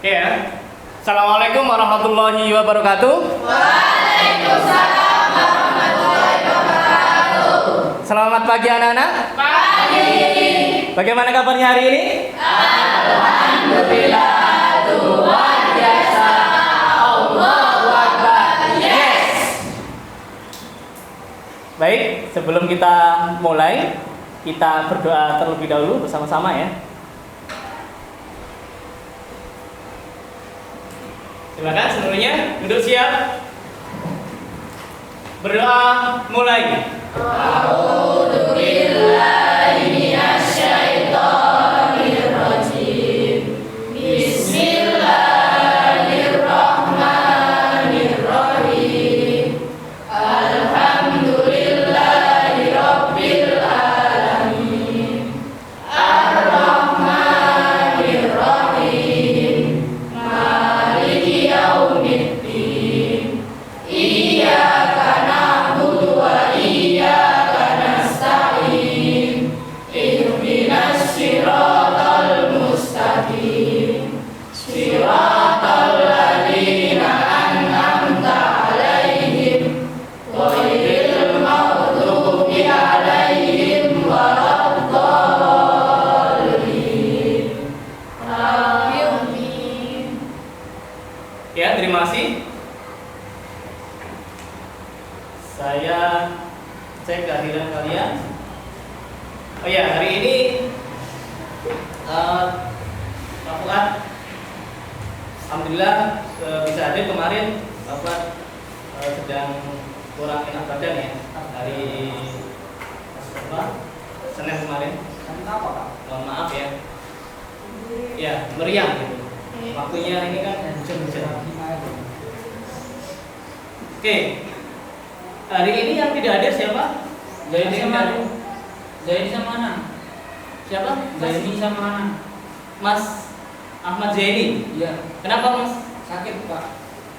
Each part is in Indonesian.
Oke ya. Assalamualaikum warahmatullahi wabarakatuh. Waalaikumsalam warahmatullahi wabarakatuh. Selamat pagi anak-anak. Pagi. Bagaimana kabarnya hari ini? Alhamdulillah, luar biasa. Allahu Akbar. Yes. Baik, sebelum kita mulai, kita berdoa terlebih dahulu bersama-sama ya. Silakan seluruhnya duduk siap. Berdoa mulai. A'udzu billahi minasyaitonir rajim. Bismillahirrahmanirrahim. Alhamdulillahi rabbil alamin. Ar-Rahmanir Rahim. Maliki yaumiddin. Iyyaka na'budu wa iyyaka nasta'in. Ihdinas siratal mustaqim. Siratal ladzina an'amta 'alaihim ghairil maghdubi 'alaihim waladdallin. Amin. Ya, terima kasih. Saya cek kehadiran kalian. Oh ya, hari ini Pak Fuad alhamdulillah bisa hadir. Kemarin Pak Fuad sedang kurang enak badan ya hari Senin kemarin. Kenapa, Pak? Mohon maaf ya. Ya, meriang gitu. Waktunya ini kan hujan-hujan. Oke. Hari ini yang tidak hadir siapa? Zaini Masih sama ada? Zaini sama Anang. Siapa? Zaini sama Anang. Mas Ahmad Zaini. Iya, Kenapa Mas? sakit, Pak.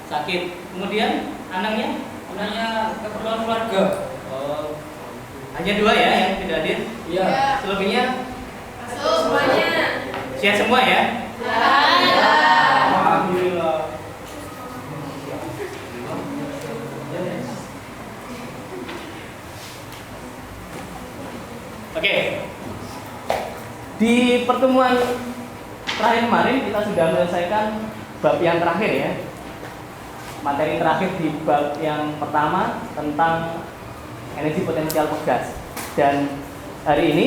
Sakit. Kemudian anaknya? Anaknya keperluan keluarga. Oh, hanya dua ya yang tidak hadir. Iya. Selebihnya Masuk semuanya. sehat semua ya. Alhamdulillah. Oke. Di pertemuan terakhir kemarin kita sudah menyelesaikan bab yang terakhir ya. Materi terakhir di bab yang pertama tentang energi potensial gas. Dan hari ini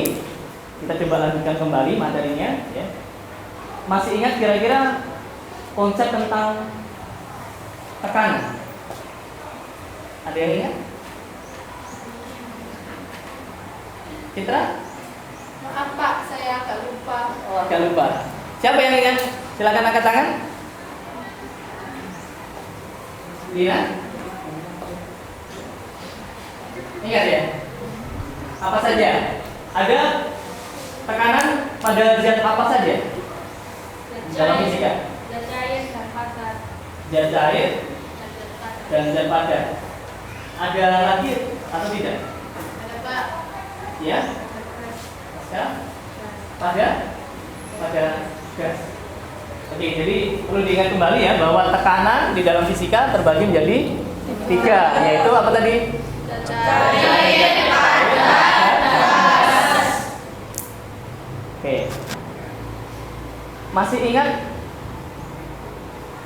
kita coba lanjutkan kembali materinya ya. Masih ingat kira-kira konsep tentang tekanan? Ada yang ingat? Citra? Maaf Pak, saya agak lupa. Oh, agak lupa. Siapa yang ingat? Silakan angkat tangan. Lina? Ingat ya? Apa saja? Ada tekanan pada zat apa saja? Dalam fisika? Zat cair dan padat. Zat cair Dan zat padat. dan zat padat. Ada lagi atau tidak? Ada Pak. Ya? Pasca? Pada gas. Oke, jadi perlu diingat kembali ya bahwa tekanan di dalam fisika terbagi menjadi 3, yaitu apa tadi? Zat cair, padat, gas. Oke. Masih ingat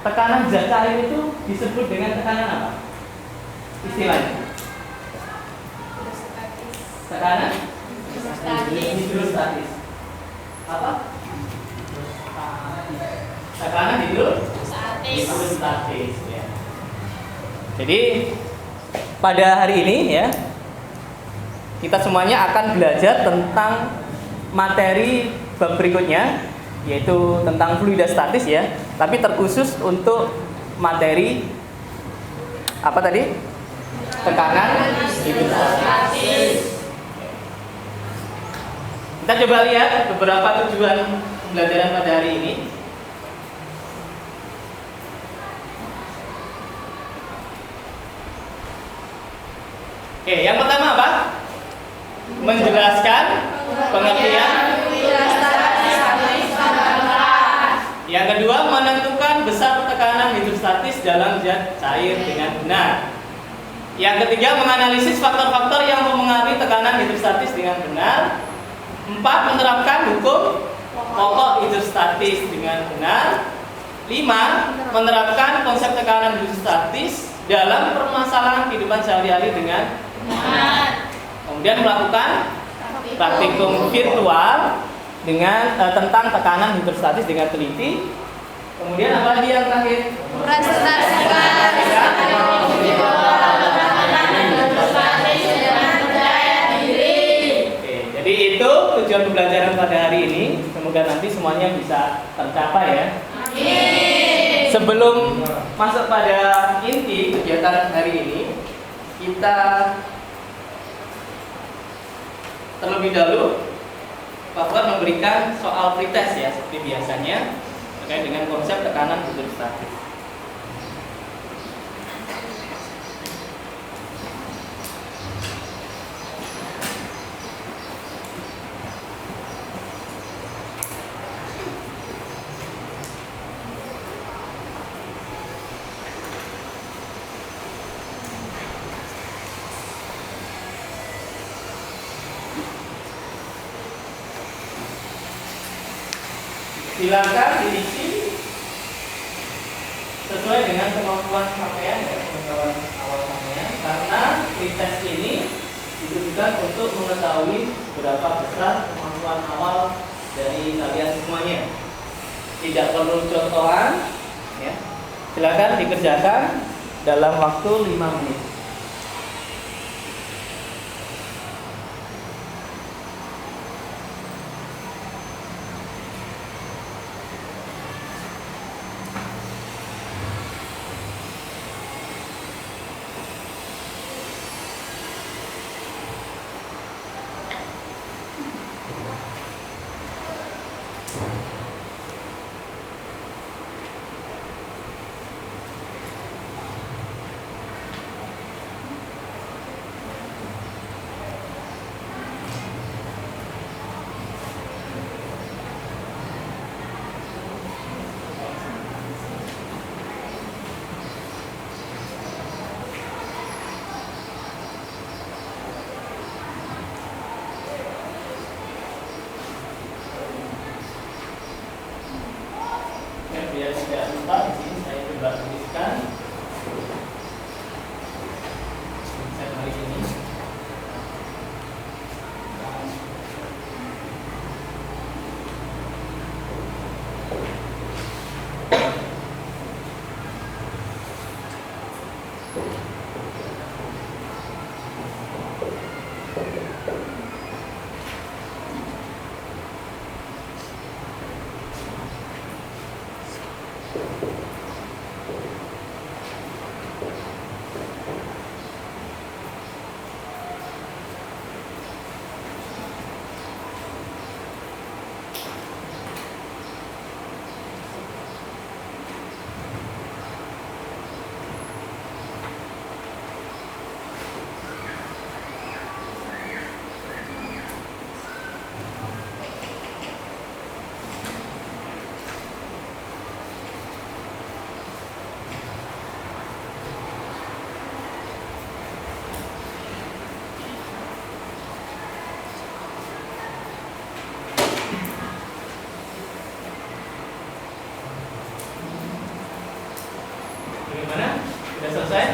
tekanan zat cair itu disebut dengan tekanan apa? Istilahnya? Tekanan hidrostatis. Apa? Tekanan hidrostatis ya. Jadi pada hari ini ya kita semuanya akan belajar tentang materi bab berikutnya, yaitu tentang fluidostatis ya, tapi terkhusus untuk materi apa tadi? Tekanan hidrostatis. Kita coba lihat beberapa tujuan pembelajaran pada hari ini. Oke, yang pertama apa? Menjelaskan pengertian. Yang kedua, menentukan hidrostatis dalam zat cair dengan benar. Yang ketiga, menganalisis faktor-faktor yang mempengaruhi tekanan hidrostatis dengan benar. 4. Menerapkan hukum pokok hidrostatis dengan benar. 5. Menerapkan konsep tekanan hidrostatis dalam permasalahan kehidupan sehari-hari dengan benar. kemudian melakukan praktikum virtual dengan tentang tekanan hidrostatis dengan teliti. Kemudian apa lagi yang terakhir? Presentasikan Oke, jadi itu tujuan pembelajaran pada hari ini. Semoga nanti semuanya bisa tercapai ya. Amin. Sebelum masuk pada inti kegiatan hari ini, kita terlebih dahulu Pak Fuad memberikan soal pretest ya, seperti biasanya terkait dengan konsep tekanan hidrostatis. Silakan diisi sesuai dengan kemampuan sampean ya, pengetahuan awal sampean, karena pretest ini ditujukan untuk mengetahui seberapa besar kemampuan awal dari kalian semuanya. Tidak perlu contohan ya. Silakan dikerjakan dalam waktu 5 menit. Biar tidak lupa, di sini saya coba tuliskan konsep hari ini. Bagaimana? Sudah selesai?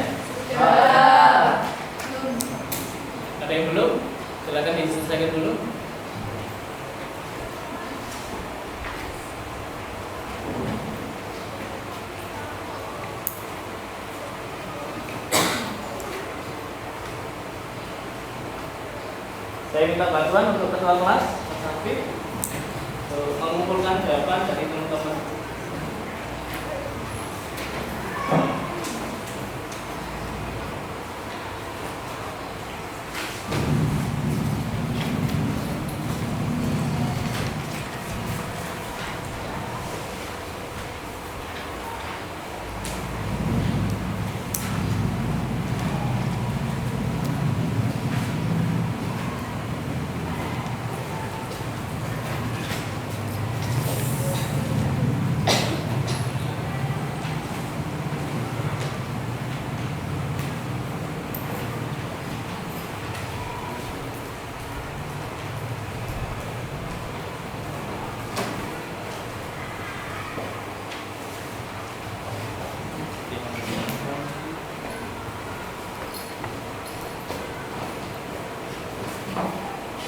Ada yang belum? Silakan diselesaikan dulu. Saya minta bantuan untuk ketua kelas, Mas Hafid, untuk mengumpulkan jawaban dari teman-teman.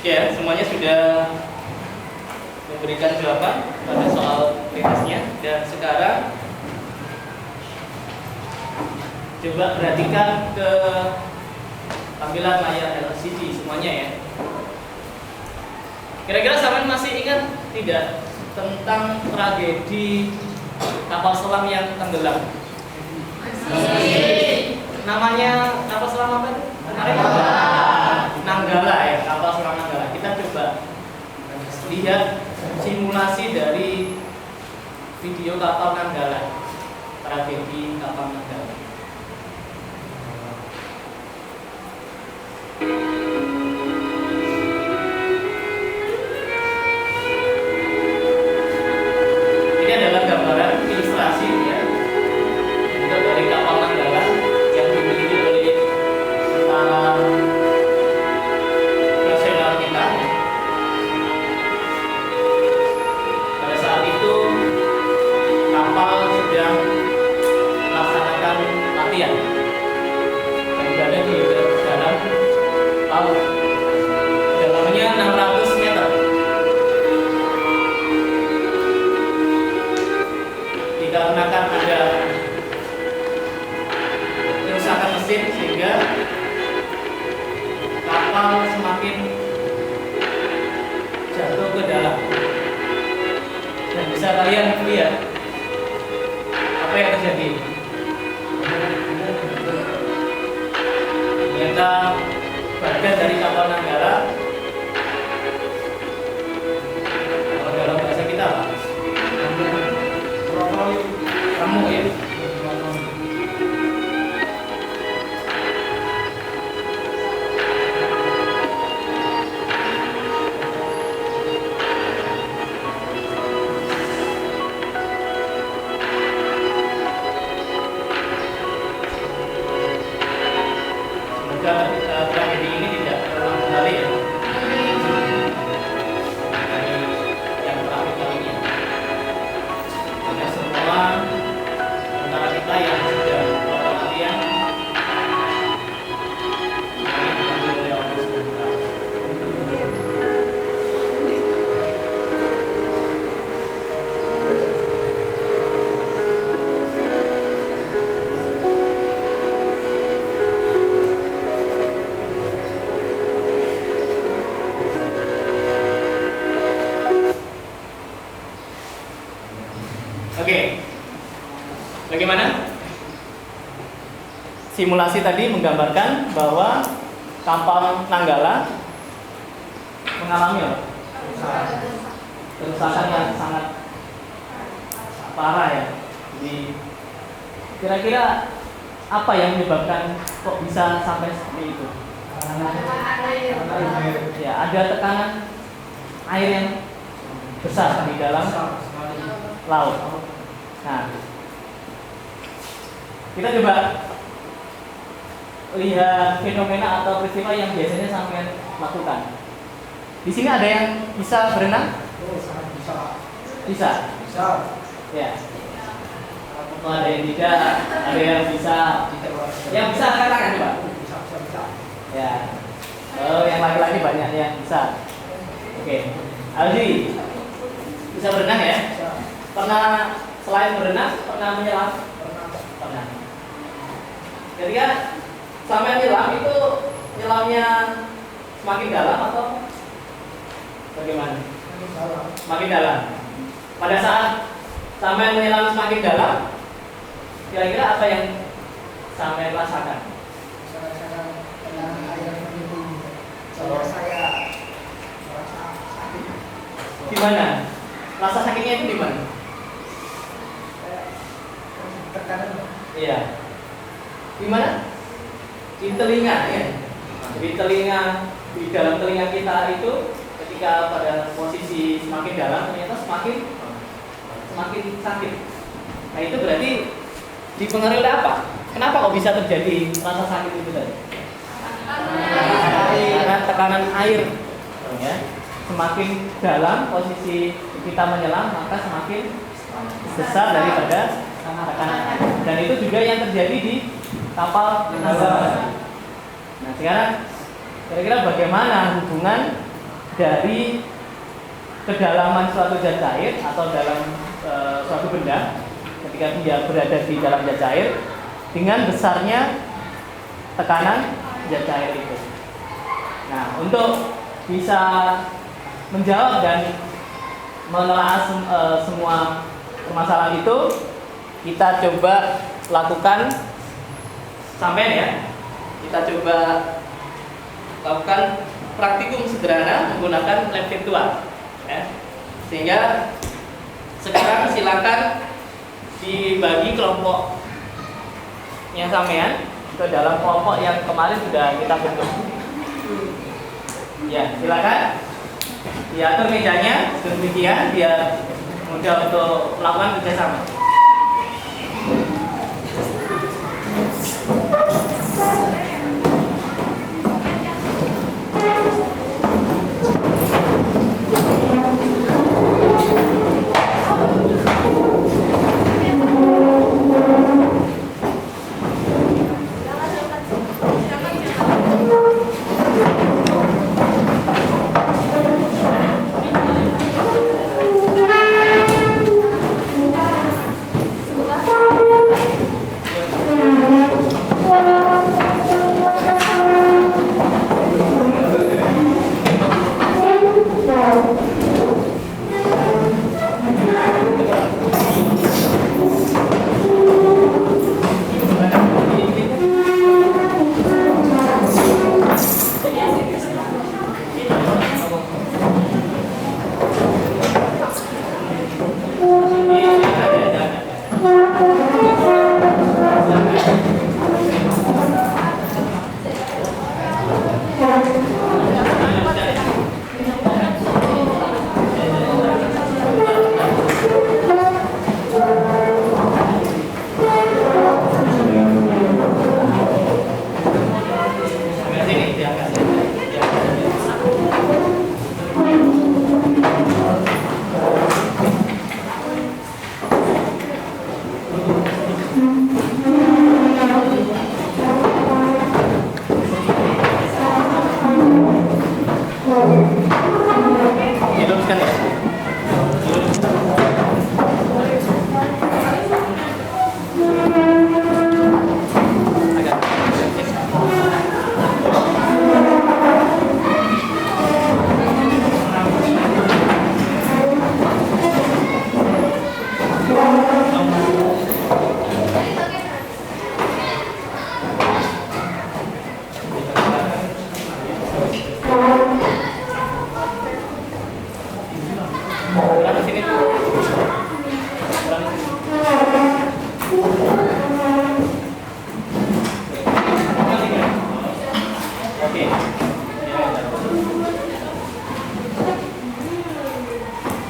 Ya, semuanya sudah memberikan jawaban pada soal teknisnya. Dan sekarang coba perhatikan ke tampilan layar LCD semuanya ya. Kira-kira sampean masih ingat tidak tentang tragedi kapal selam yang tenggelam? Namanya kapal selam apa itu? Nanggala ya, kapal selam Nanggala. Kita coba lihat simulasi dari video kapal Nanggala, tragedi kapal Nanggala. Ini adalah gambaran ilustrasi ya, untuk dari kapal Nanggala yang dimiliki oleh tentara nasional kita. Pada saat itu kapal sedang melaksanakan latihan dan berada di dalam laut. Dalamnya 600 meter. Dikarenakan ada kerusakan mesin sehingga kapal semakin jatuh ke dalam. Dan bisa kalian lihat apa yang terjadi. Ternyata bagian dari kapal Nanggala, kalau dalam bahasa kita apa? Remuk ya. Semoga tragedi ini tidak terulang kembali ya. Yang terakhir kalinya. Karena semua antara kita yang sudah melakukan latihan ini dipanggil oleh Allah Subhanahu wa Ta'ala. Oke, bagaimana? Simulasi tadi menggambarkan bahwa kapal Nanggala mengalami apa? Kerusakan yang sangat parah ya. Jadi kira-kira apa yang menyebabkan kok bisa sampai seperti itu? Ya, ada tekanan air yang besar di dalam laut. Nah, kita coba lihat fenomena atau peristiwa yang biasanya sampai lakukan. Di sini ada yang bisa berenang? Bisa. Ya. Oh, ada yang tidak, ada yang bisa. Yang bisa angkat tangan coba. Ya. Oh, yang laki-laki banyak yang bisa. Oke. Aldi, bisa berenang ya? Pernah selain berenang, pernah menyelam? Pernah. Ketika sampai nyelam itu nyelamnya semakin dalam atau bagaimana? Semakin dalam. Pada saat sampai menyelam semakin dalam, kira-kira apa yang sampai rasakan? Gimana? Rasa sakitnya itu di mana? Iya. Di mana? Di telinga ya. Jadi telinga, di dalam telinga kita itu ketika pada posisi semakin dalam ternyata semakin sakit. Nah, itu berarti dipengaruhi oleh apa? Kenapa kok bisa terjadi rasa sakit itu tadi? Karena tekanan air ya. Semakin dalam posisi kita menyelam, maka semakin besar daripada tekanan air. Dan itu juga yang terjadi di kapal Nanggala. Nah, sekarang kira-kira bagaimana hubungan dari kedalaman suatu zat cair atau dalam suatu benda ketika dia berada di dalam zat cair dengan besarnya tekanan zat cair itu. Nah, untuk bisa menjawab dan menelaah semua permasalahan itu, kita coba lakukan sampean ya. Kita coba lakukan praktikum sederhana menggunakan lab virtual ya. Sehingga sekarang silakan dibagi kelompoknya sampean ke dalam kelompok yang kemarin sudah kita bentuk. Ya, silakan diatur mejanya sedemikian biar mudah untuk melakukan kerjasama.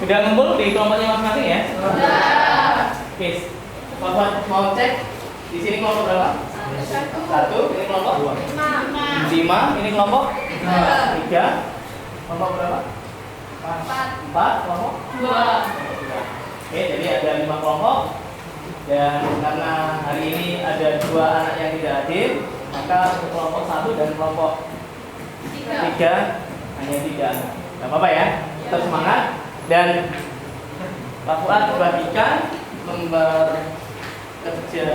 Sudah ngumpul di kelompoknya masing-masing ya? Oke. Mau cek di sini kelompok berapa? Satu. Ini kelompok? 5. Ini kelompok? 3. Kelompok berapa? 4. Kelompok? 2. Oke, jadi ada 5 kelompok. Dan karena hari ini ada 2 anak yang tidak hadir, maka untuk kelompok 1 dan kelompok 3 hanya 3 anak. Gak apa-apa ya, tetap semangat. Dan Pak Fuad bagikan lembar kerja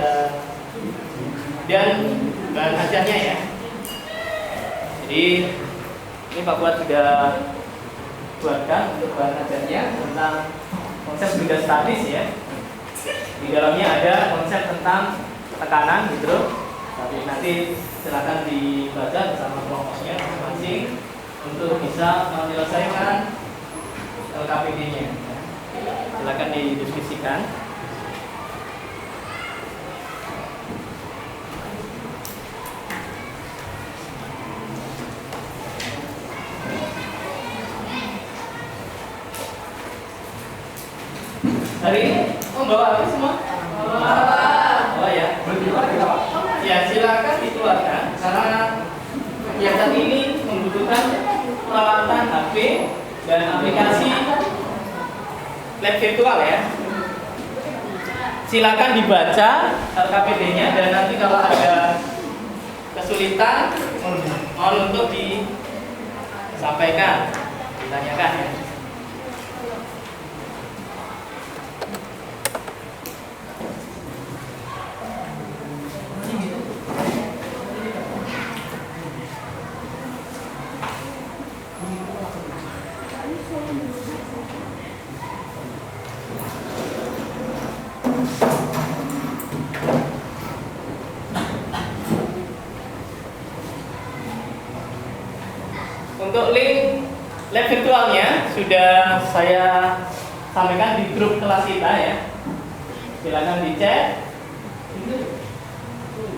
dan bahan ajarnya ya. Jadi ini Pak Fuad sudah buatkan untuk bahan ajarnya tentang konsep benda statis ya. Di dalamnya ada konsep tentang tekanan gitu. Tapi nanti silakan dibaca bersama kelompoknya masing-masing untuk bisa menyelesaikan LKPD-nya. Silakan didiskusikan. Hari ini membawa apa semua? Oh ya. Ya silakan dikeluarkan karena kegiatan ini membutuhkan peralatan HP dan aplikasi lab virtual ya. Silakan dibaca LKPD-nya dan nanti kalau ada kesulitan mohon untuk disampaikan. ditanyakan ya. Untuk link lab virtualnya sudah saya sampaikan di grup kelas kita ya. Silakan dicek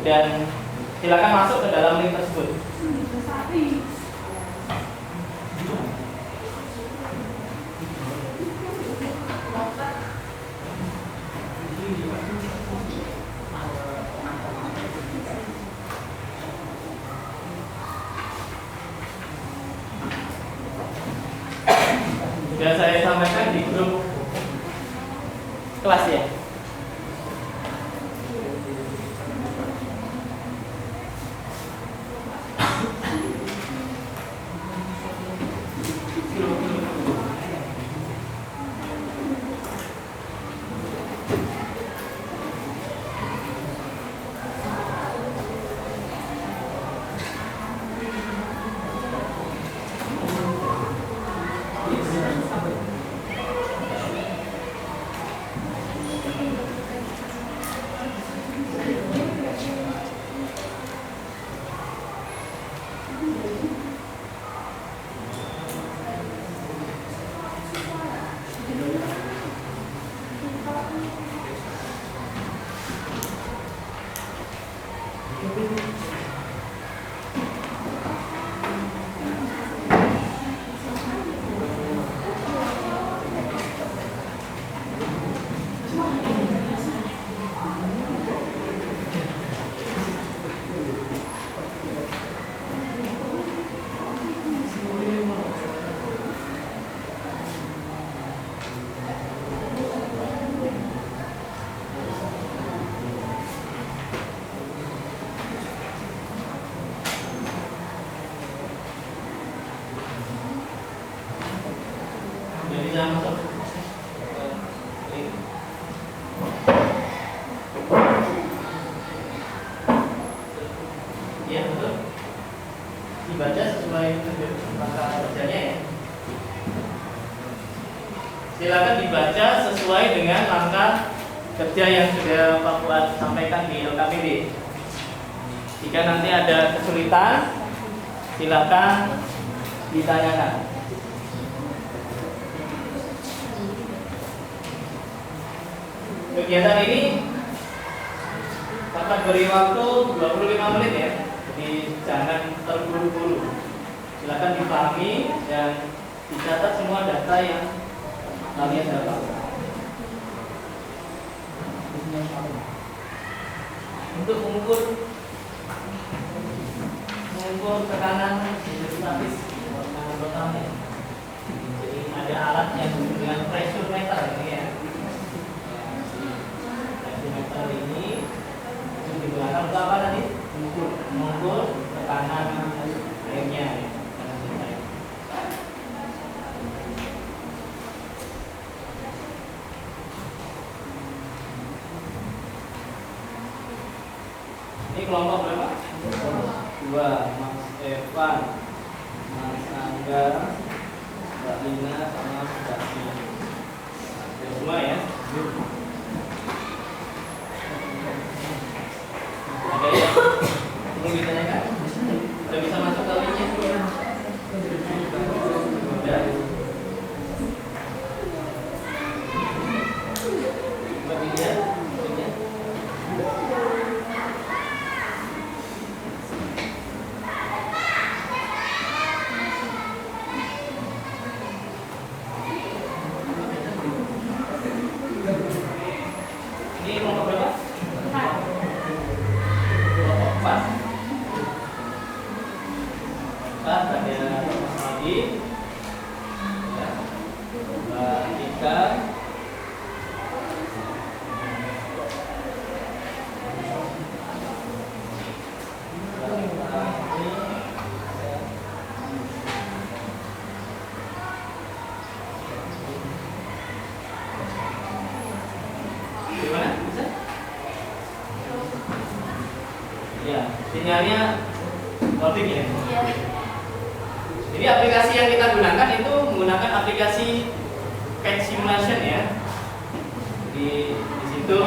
dan silakan masuk ke dalam link tersebut. Sudah saya sampaikan di grup kelas ya. Jadi saya masuk ke link. Ya betul. Dibaca sesuai langkah kerjanya ya. Silakan dibaca sesuai dengan langkah kerja yang sudah Pak Fuad sampaikan di LKPD. Jika nanti ada kesulitan, silakan ditanyakan. Kegiatan ini akan beri waktu 25 menit ya. Jadi jangan terburu-buru. Silakan dipahami dan dicatat semua data yang kalian dapat. Untuk mengukur tekanan statis tekanan. Jadi ada alat yang disebut dengan pressure meter ini ya. Meter ini digunakan untuk apa tadi? Mengukur tekanan airnya. Ini kelompok berapa? 2, Mas Evan, Mas Angga, Mbak Lina, sama Mbak Tina. Semua ya. Ada yang mau ditanyakan? Sudah bisa masuk ke linknya? Sudah. Coba dilihat linknya. sinyalnya loading ya. Iya. Jadi aplikasi yang kita gunakan itu menggunakan aplikasi Catch Simulation ya. Di situ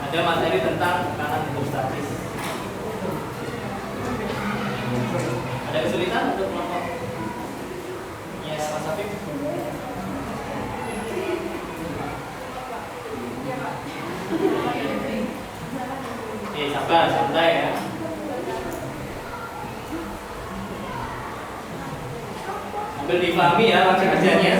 ada materi tentang tekanan hidrostatis. Ada kesulitan untuk kelompok? Ya, Mas Afif. Oke, sabar, santai ya. Sambil dipahami ya langsung kerjanya.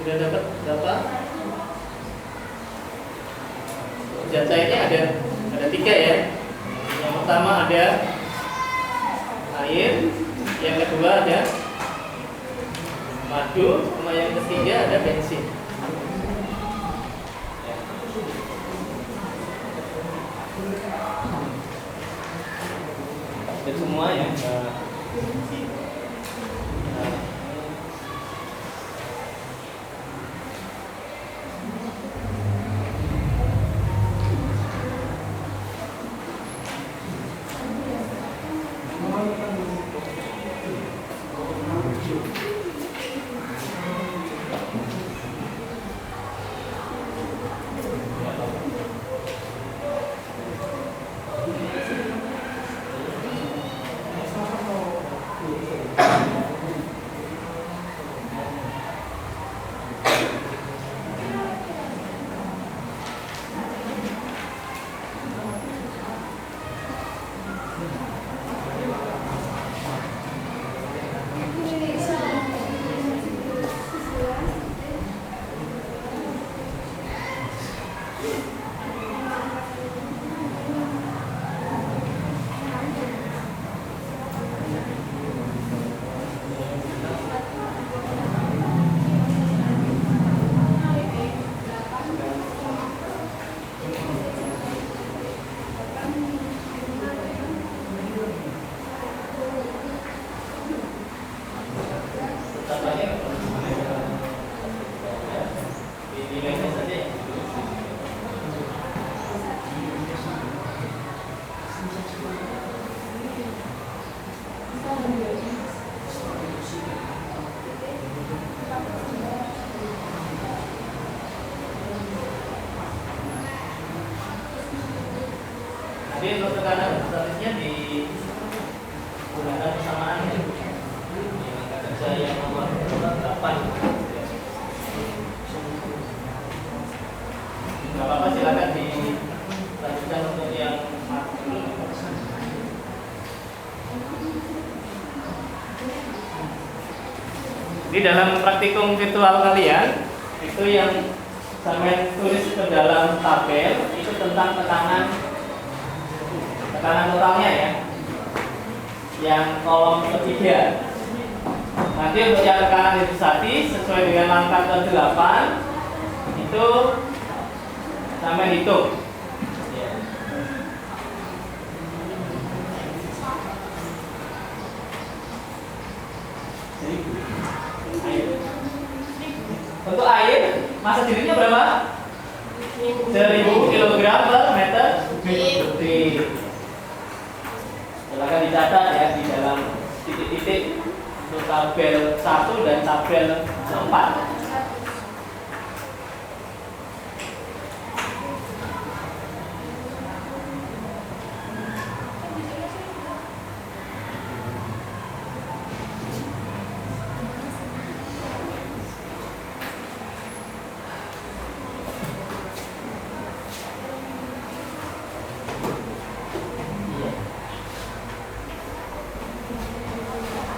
Sudah dapat berapa? Zat cairnya ada 3 ya. Yang pertama ada air, yang kedua ada madu, sama yang ketiga ada bensin. Ada semua ya. Jadi untuk tekanan hidrostatisnya digunakan persamaan ya. Angka kerja yang nomor 8. Gak apa-apa, silakan dilanjutkan untuk yang di dalam praktikum virtual kalian itu yang sampai tulis ke dalam tabel itu tentang tekanan totalnya ya, yang kolom ketiga. Nanti untuk yang tekanan hidrostatis sesuai dengan langkah ke-8 itu sampai hitung. Untuk air massa dirinya berapa? 1000 kg per meter kubik. Silakan dicatat ya di dalam titik-titik untuk tabel 1 dan tabel 4.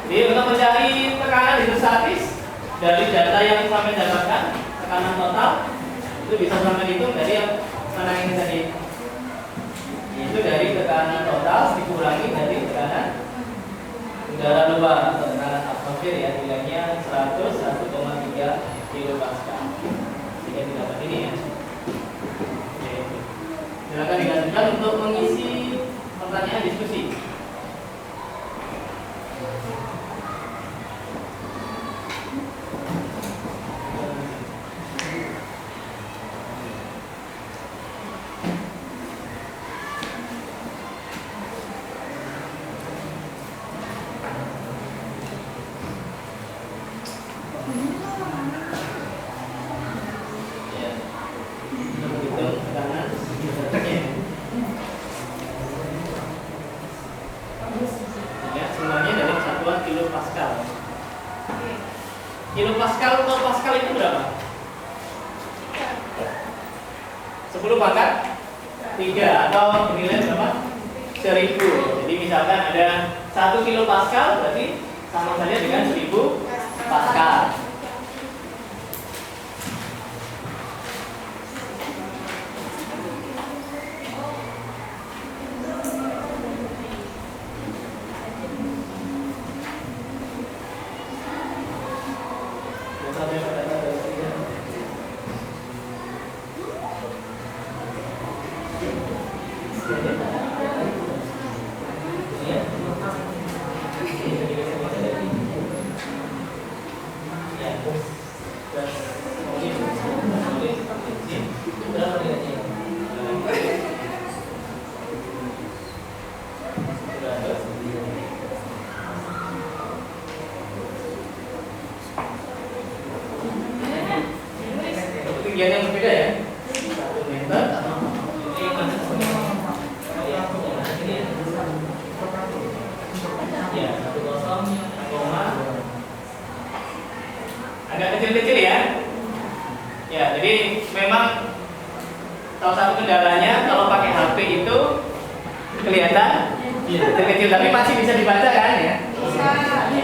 Jadi untuk mencari tekanan hidrostatis dari data yang kami dapatkan tekanan total itu bisa sampai dihitung dari yang mana ini tadi. Itu dari tekanan total dikurangi dari tekanan udara luar atau tekanan atmosfer ya, nilainya 101,3 kilopascal. Jika didapat ini ya. Oke. Silakan dilanjutkan untuk mengisi pertanyaan diskusi. Kilopascal atau pascal itu berapa? 10 pangkat 3 atau bernilai berapa? 1000. Jadi misalkan ada 1 kilopascal berarti sama saja dengan 1000 pascal. Ketinggian yang berbeda ya, 1 meter. Ya, 10, agak kecil-kecil ya. Ya, jadi memang salah satu kendalanya kalau pakai HP itu kelihatan kecil-kecil, tapi masih bisa dibaca kan ya.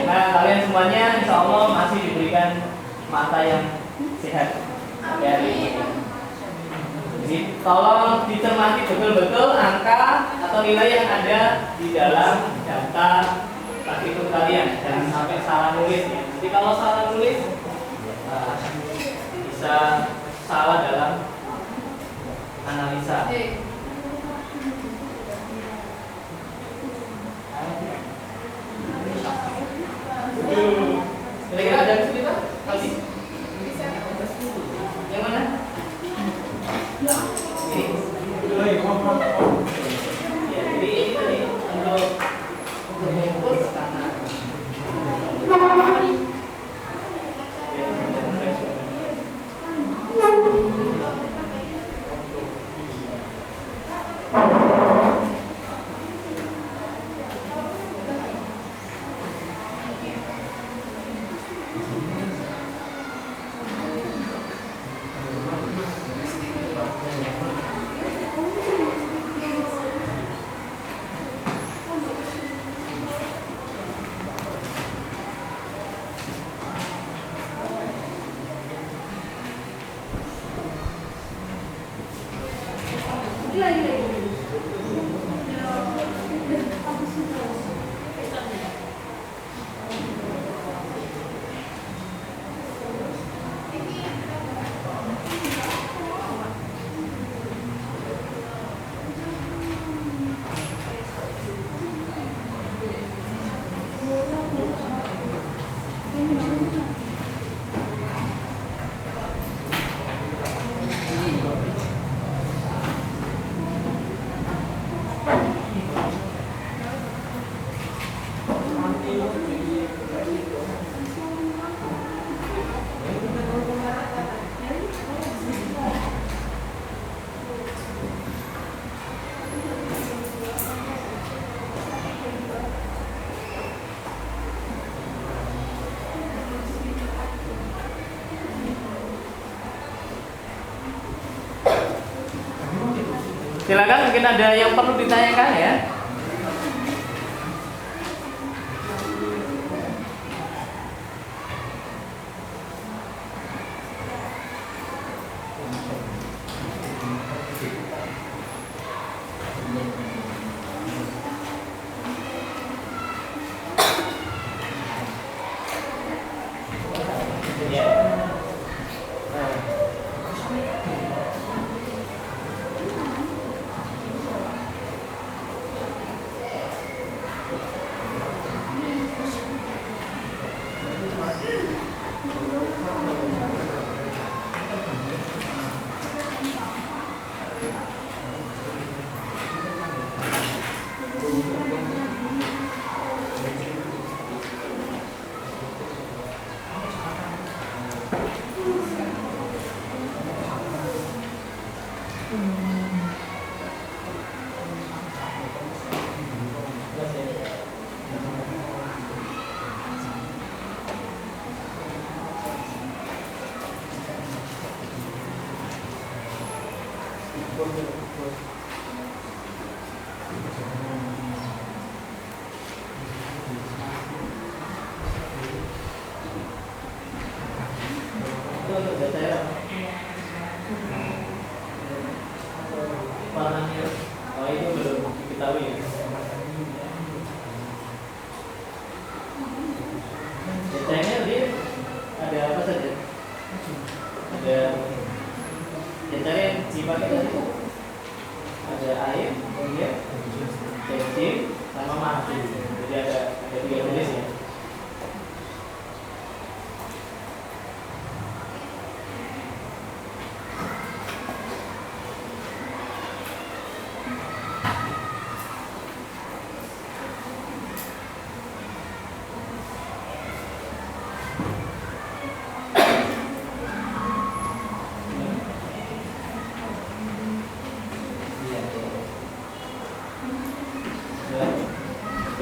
Nah, kalian semuanya insya Allah masih diberikan mata yang sehat. Jadi tolong dicermati betul-betul angka atau nilai yang ada di dalam daftar taktik kalian, jangan sampai salah nulis ya. Jadi kalau salah nulis bisa salah dalam analisa. Kira-kira ada kesulitan? Kali? Yang mana? Ini. Ya, jadi ini tadi untuk mengukur tekanan. Silakan, mungkin ada yang perlu ditanyakan ya. Ya. Nah. Itu untuk saya warnanya, oh itu belum diketahui ya. Jatahnya tadi ada apa saja? Ada jatahnya yang dipakai tadi ada air, kemudian bensin, sama mati. Jadi ada 3 jenis ya.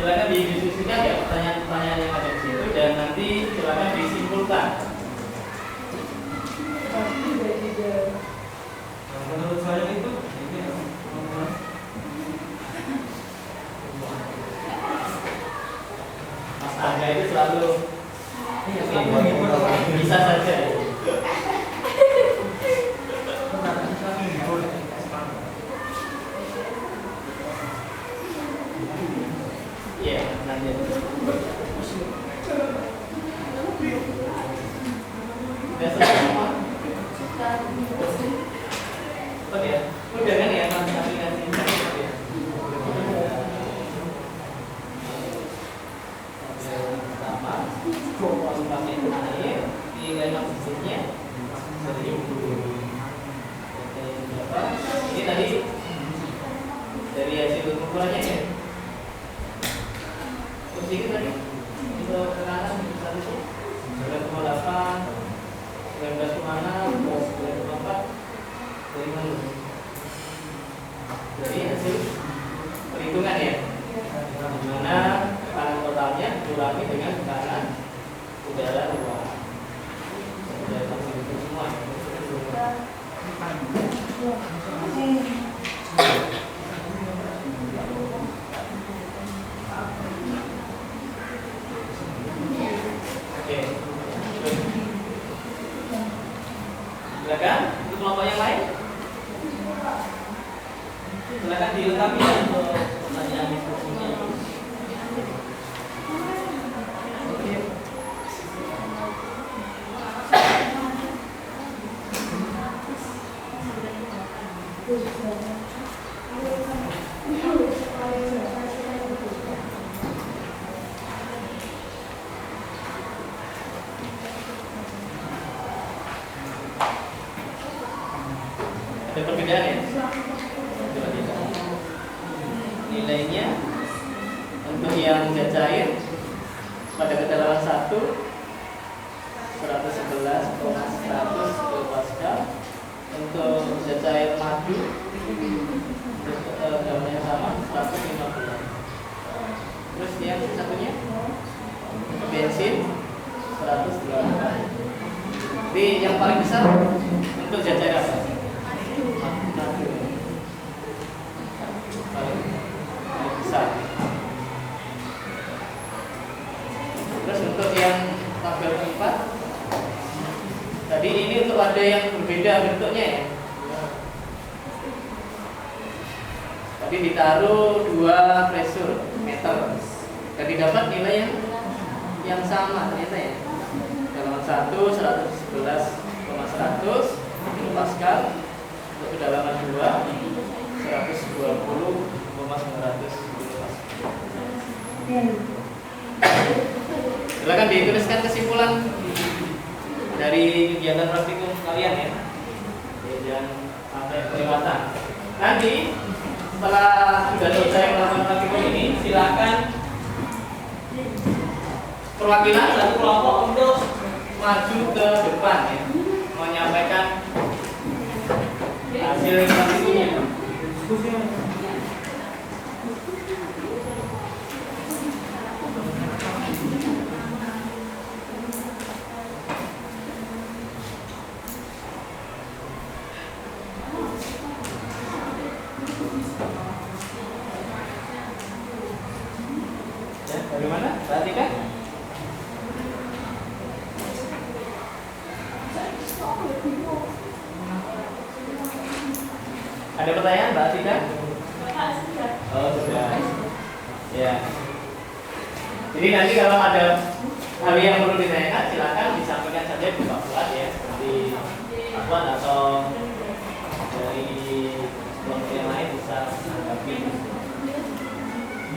Silakan didiskusikan ya pertanyaan-pertanyaan yang ada di situ dan nanti silakan disimpulkan. Menurut saya itu Mas Angga itu selalu bisa saja. Iya, nanti. Udah selesai semua? Oh ya, udah kan ya Mas aplikasi ya. Pertama, kalau pakai air, nilai maksimalnya 1000. Ini tadi dari hasil ukurannya ya. Sedikit tadi untuk ke kanan satu 9,8, 19,6, 9,4 dari mana? Dari hasil perhitungan ya. Dimana tekanan totalnya dikurangi dengan tekanan udara luar. Sudah langsung itu semua. Silakan untuk kelompok yang lain. Silakan dilengkapi ya untuk pertanyaan diskusinya. Ada perbedaan ya? Nilainya untuk yang zat cair pada kedalaman 1 111,100 kilopascal. Untuk zat cair madu untuk kedalaman yang sama 115. Terus yang satunya bensin 108. Jadi yang paling besar untuk zat cair apa? Paling besar. Terus untuk yang tabel keempat, tadi ini untuk ada yang berbeda bentuknya ya. Tadi ditaruh 2 pressure meter, jadi dapat nilai yang sama ternyata ya. Dalam kedalaman 1 111,100 kilopascal. Untuk kedalaman 2 120,900 kilopascal. Silakan dituliskan kesimpulan dari kegiatan praktikum kalian ya. Jangan sampai kelewatan. Nanti setelah sudah selesai melakukan praktikum ini, silakan perwakilan satu kelompok untuk maju ke depan ya, menyampaikan hasil praktikumnya. Ya, bagaimana? Perhatikan. Ada pertanyaan, Mbak Atika? Oh, sudah. Ya. Jadi nanti kalau ada hal yang perlu ditanyakan, silakan disampaikan saja di Pak Fuad ya, di Pak Fuad atau dari kelompok yang lain bisa menanggapi.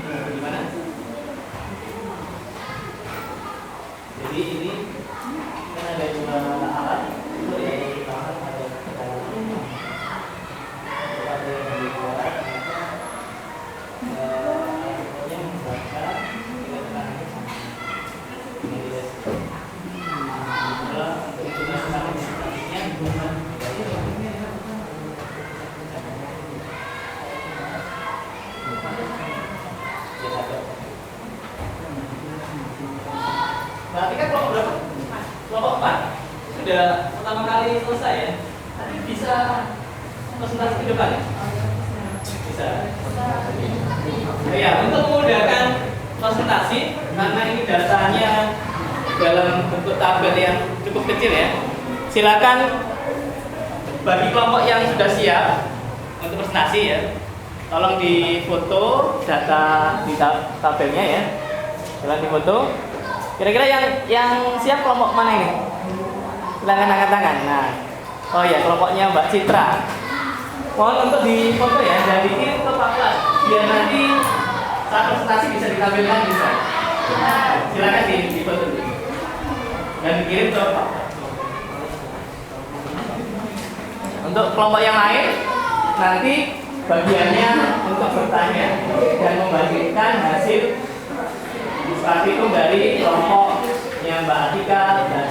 Gimana? Jadi ini kan ada dua alat, itu ya yang pertama ada kedalaman. Ada yang dari luar, yang membaca tidak terangkat. Untuk hitungan sama selanjutnya hubungan berarti kan kelompok berapa? Kelompok 4 sudah pertama kali selesai ya. Tadi bisa presentasi ke depan ya? Bisa. Ya, untuk memudahkan presentasi karena ini datanya dalam bentuk tabel yang cukup kecil ya. Silakan bagi kelompok yang sudah siap untuk presentasi ya. Tolong difoto data di tabelnya ya. Silakan difoto. Kira-kira yang siap kelompok mana ini? Silakan angkat tangan. Nah, oh ya kelompoknya Mbak Citra. Mohon untuk difoto ya dan dikirim ke Pak Fuad biar nanti saat presentasi bisa ditampilkan di slide. Silakan difoto dan dikirim ke Pak Fuad. Untuk kelompok yang lain nanti bagiannya untuk bertanya dan membagikan hasil praktikum dari kelompok yang Mbak Atika dan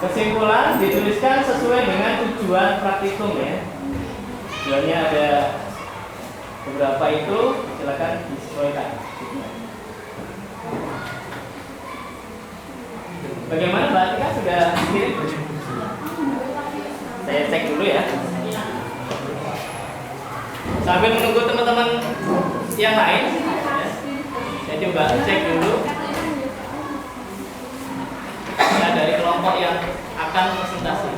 kesimpulan dituliskan sesuai dengan tujuan praktikum ya. Tujuannya ada beberapa itu, silakan disesuaikan. Bagaimana Mbak Atika sudah kirim? Saya cek dulu ya. Sambil menunggu teman-teman yang lain, ya. Saya coba cek dulu. Nah, dari kelompok yang akan presentasi.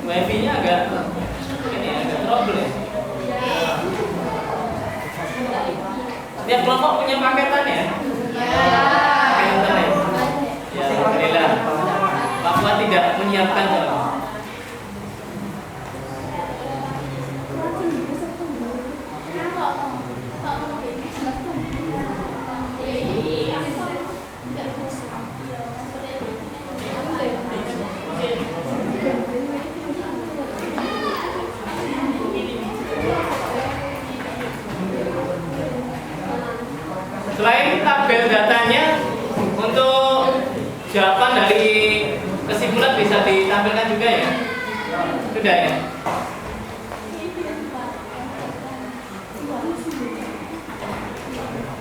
Wifi-nya agak ini agak trouble ya. Setiap kelompok punya paketan ya? Paket internet. Ya, alhamdulillah. menyiapkan jawaban. Selain tabel datanya, untuk jawaban dari kesimpulan bisa ditampilkan juga ya? Sudah ya?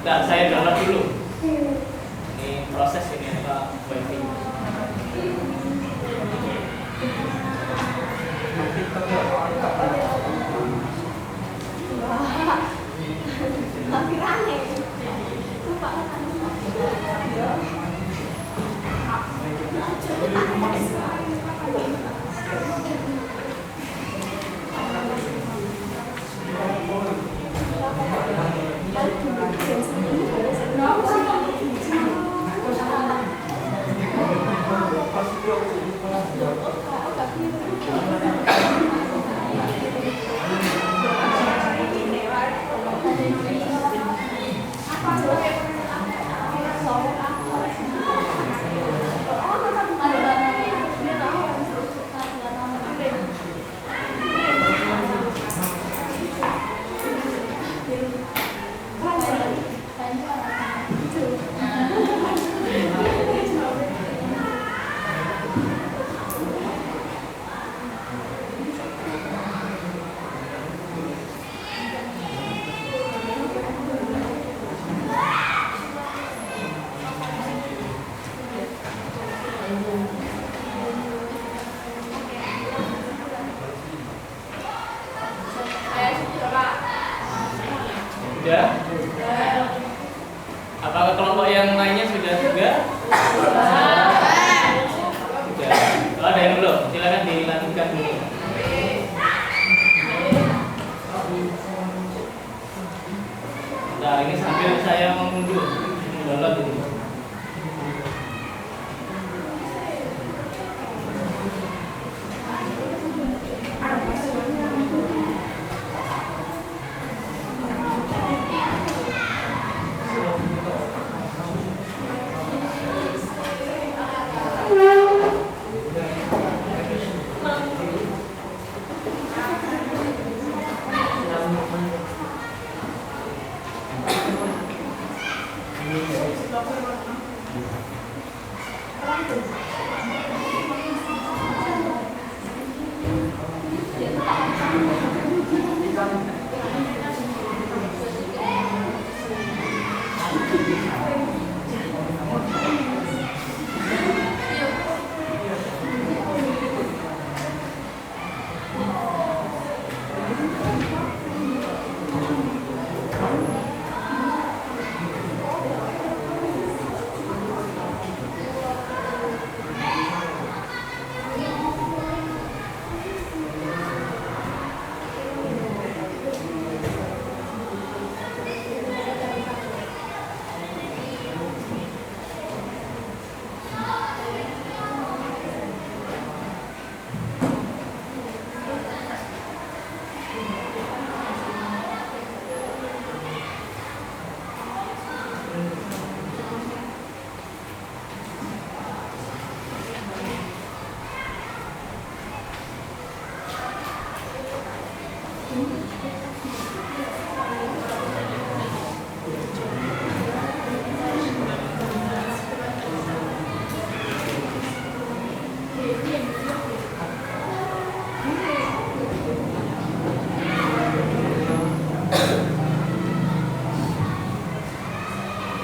Nah, saya download dulu. Ini proses ini Pak Wifi. Sudah? Apakah kelompok yang lainnya sudah juga? Sudah. Kalau ada yang belum, silakan dilanjutkan dulu. Nah, ini sambil saya mengunduh, download dulu.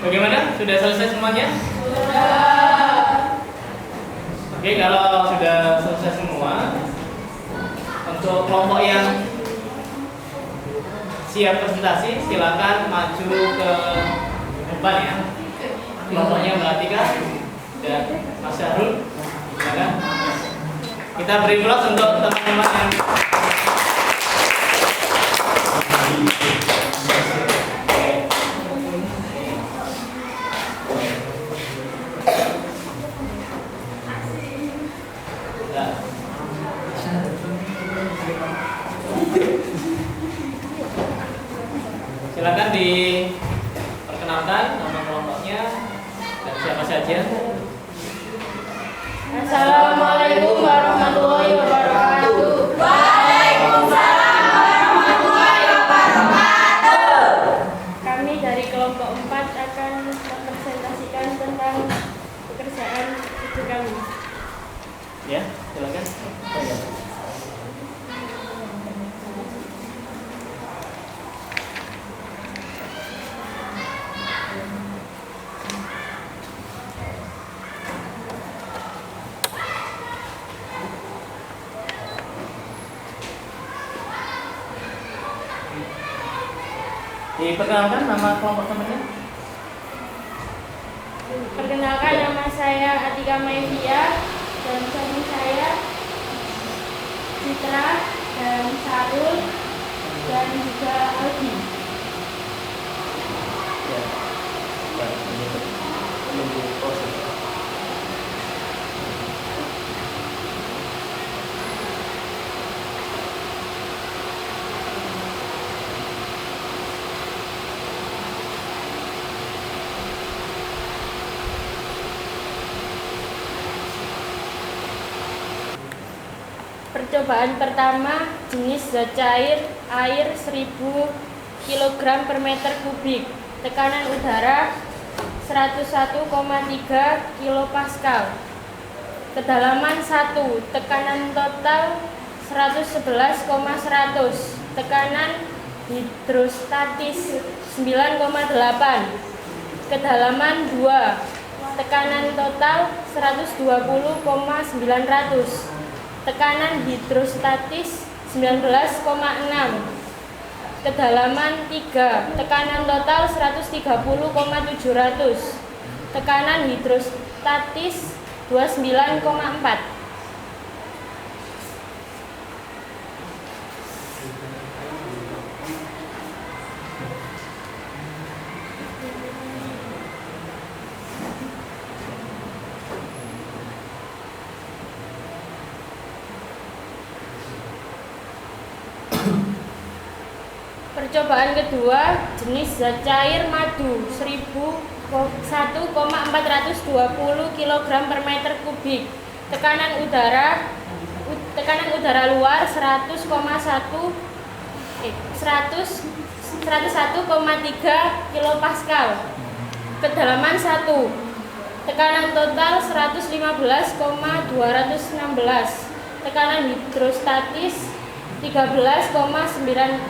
Bagaimana? Sudah selesai semuanya? Sudah. Oke, kalau sudah selesai semua, untuk kelompok yang siap presentasi, silakan maju ke depan ya. Kelompoknya Mbak Atika dan Mas Syahrul, silakan. Kita beri aplaus untuk teman-teman yang Silakan diperkenalkan nama kelompoknya dan siapa saja. Assalamualaikum warahmatullahi wabarakatuh. Kami dari kelompok 4 akan mempresentasikan tentang pekerjaan studi kami. Ya, silakan. Oh, ya. Diperkenalkan nama kelompok temannya. Perkenalkan, nama saya Atika Maivia dan suami saya Citra dan Sarul dan juga Aldi. Ya. Baik, ini tunggu proses. Percobaan pertama, jenis zat cair air 1000 kg per meter kubik, tekanan udara 101,3 kilopascal, kedalaman 1, tekanan total 111,100, tekanan hidrostatis 9,8, kedalaman 2, tekanan total 120,900, tekanan hidrostatis 19,6, kedalaman 3, tekanan total 130,700, tekanan hidrostatis 29,4. Percobaan kedua, jenis zat cair madu 1,420 kg per meter kubik, tekanan udara luar 101,3 kilopascal, kedalaman 1, tekanan total 115,216, tekanan hidrostatis 13,916,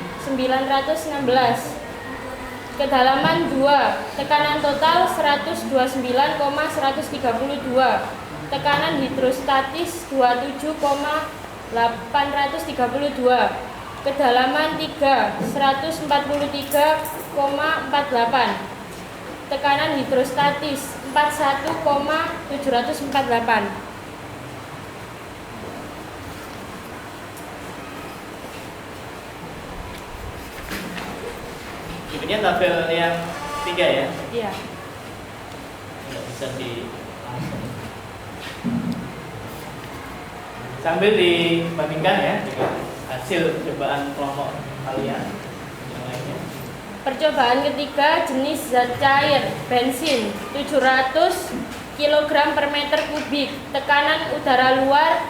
kedalaman 2, tekanan total 129,132, tekanan hidrostatis 27,832, kedalaman 3, 143,48, tekanan hidrostatis 41,748. Kemudian tabel yang 3 ya. Iya. Tidak bisa sambil dibandingkan ya dengan hasil percobaan kelompok kalian yang lainnya. Percobaan ketiga, jenis zat cair bensin 700 kg per meter kubik, tekanan udara luar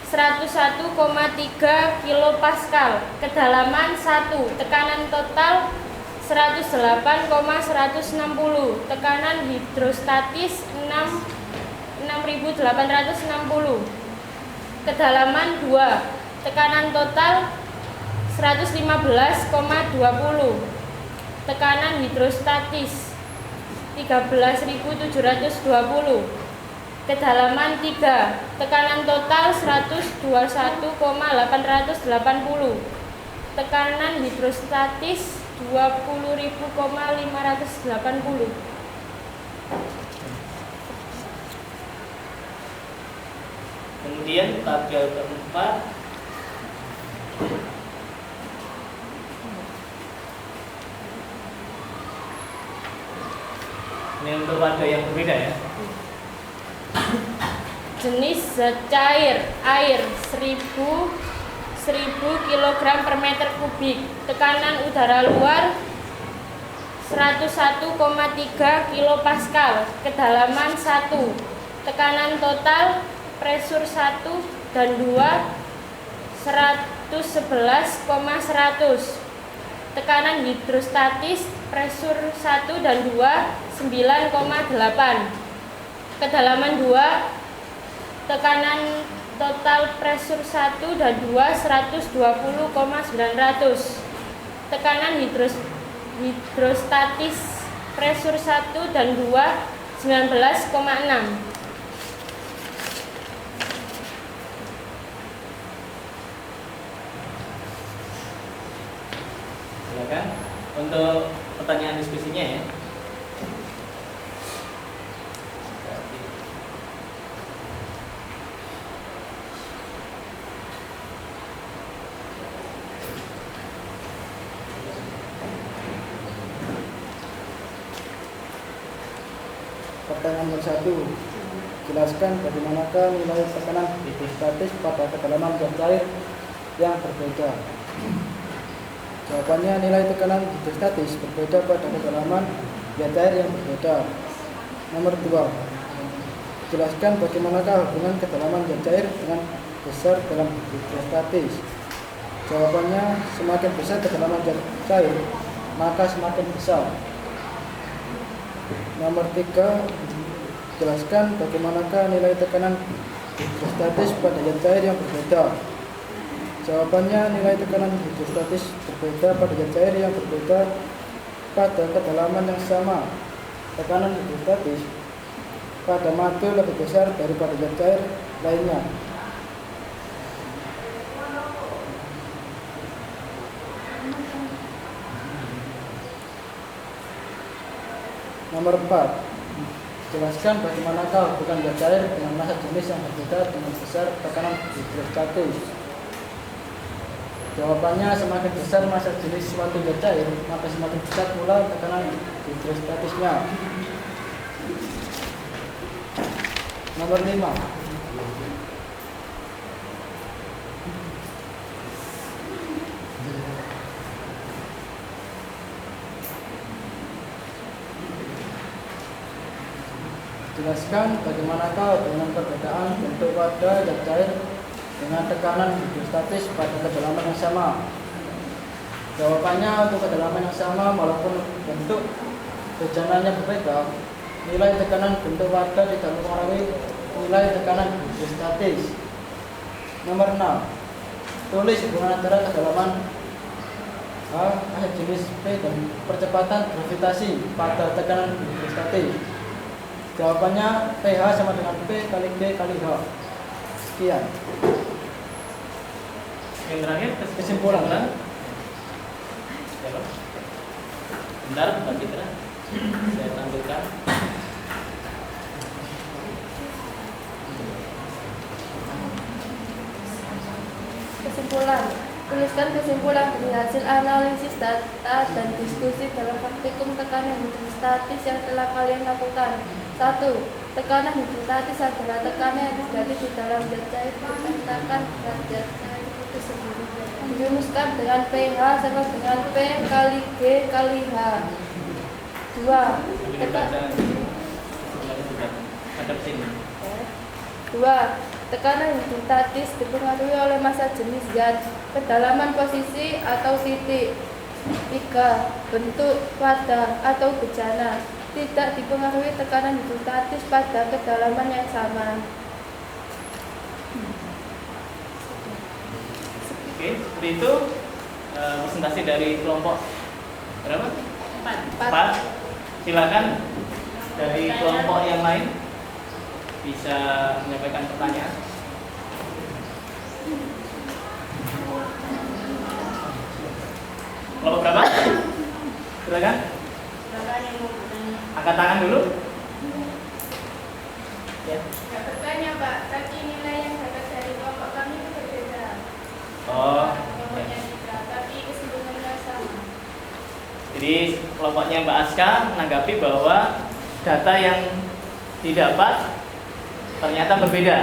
101,3 kilopascal, kedalaman 1, tekanan total 108,160, tekanan hidrostatis 6.860, kedalaman 2, tekanan total 115,20, tekanan hidrostatis 13.720, kedalaman 3, tekanan total 121,880, tekanan hidrostatis 20.580. Kemudian tabel keempat, ini untuk wadah yang berbeda ya. Jenis zat cair air 1000 kg per meter kubik, tekanan udara luar 101,3 kilopascal, kedalaman 1. Tekanan total presur 1 dan 2 111,100. Tekanan hidrostatis presur 1 dan 2 9,8. Kedalaman 2. Tekanan total presur 1 dan 2 120,900. Tekanan hidrostatis presur 1 dan 2 19,6. Silakan untuk pertanyaan diskusinya ya. Pertanyaan nomor 1. Jelaskan bagaimanakah nilai tekanan hidrostatis pada kedalaman zat cair yang berbeda. Jawabannya, nilai tekanan hidrostatis berbeda pada kedalaman zat cair yang berbeda. Nomor 2. Jelaskan bagaimanakah hubungan kedalaman zat cair dengan besar dalam hidrostatis. Jawabannya, semakin besar kedalaman zat cair, maka semakin besar. Nomor 3. Jelaskan bagaimanakah nilai tekanan hidrostatis pada zat cair yang berbeda. Jawabannya, nilai tekanan hidrostatis berbeda pada zat cair yang berbeda pada kedalaman yang sama. Tekanan hidrostatis pada matu lebih besar daripada zat cair lainnya. Nomor 4. Jelaskan bagaimanakah hubungan zat cair dengan massa jenis yang berbeda dengan besar tekanan hidrostatis. Jawabannya, semakin besar massa jenis suatu zat cair, maka semakin besar pula tekanan hidrostatisnya. Nomor 5. Jelaskan bagaimanakah dengan perbedaan bentuk wadah zat cair dengan tekanan hidrostatis pada kedalaman yang sama. Jawabannya, untuk kedalaman yang sama walaupun bentuk bejananya berbeda, nilai tekanan bentuk wadah tidak mempengaruhi nilai tekanan hidrostatis. Nomor 6. Tulis hubungan antara kedalaman massa jenis P dan percepatan gravitasi pada tekanan hidrostatis. Jawabannya, pH sama dengan P kali G kali H. Sekian. Yang terakhir Kesimpulan. Ya, Pak. Bentar, Pak Citra. Saya tampilkan. Kesimpulan. Tuliskan kesimpulan dari hasil analisis data dan diskusi dalam praktikum tekanan hidrostatis yang telah kalian lakukan. 1. Tekanan hidrostatis adalah tekanan yang terjadi di dalam zat cair dikatakan berat zat cair itu sendiri. Dirumuskan dengan pH sama dengan P kali G kali H. 2. Tekanan hidrostatis dipengaruhi oleh massa jenis zat, kedalaman posisi atau titik. 3. Bentuk wadah atau bejana tidak dipengaruhi tekanan hidrostatis pada kedalaman yang sama. Oke, seperti itu presentasi dari kelompok berapa? 4. Silakan dari kelompok yang lain bisa menyampaikan pertanyaan. Kelompok berapa? Silakan. Angkat tangan dulu. Ya. Gak bertanya Pak, tapi nilai yang dapat dari kelompok kami itu berbeda. Oh. Kelompoknya Citra, tapi kesimpulannya sama. Jadi kelompoknya Mbak Aska menanggapi bahwa data yang didapat ternyata berbeda.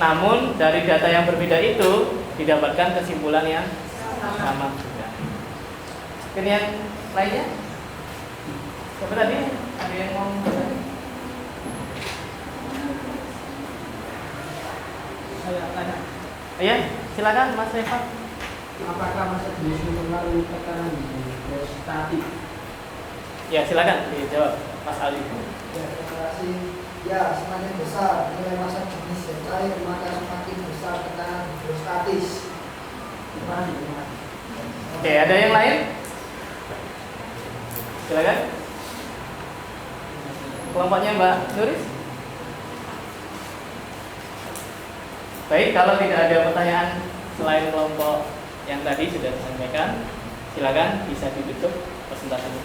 Namun dari data yang berbeda itu didapatkan kesimpulan yang sama juga. Kemudian lainnya? Siapa tadi? Ada yang mau tadi? Iya, silakan Mas Reva. Apakah masa jenis mempengaruhi tekanan hidrostatik? Ya, silakan dijawab Mas Ali. Ya, terima kasih. Ya, semakin besar nilai massa jenis dan cair, maka semakin besar tekanan hidrostatis. Gimana? Oke, ada yang lain? Silakan. Kelompoknya Mbak Nuris. Baik, kalau tidak ada pertanyaan selain kelompok yang tadi sudah disampaikan, silakan bisa ditutup presentasinya.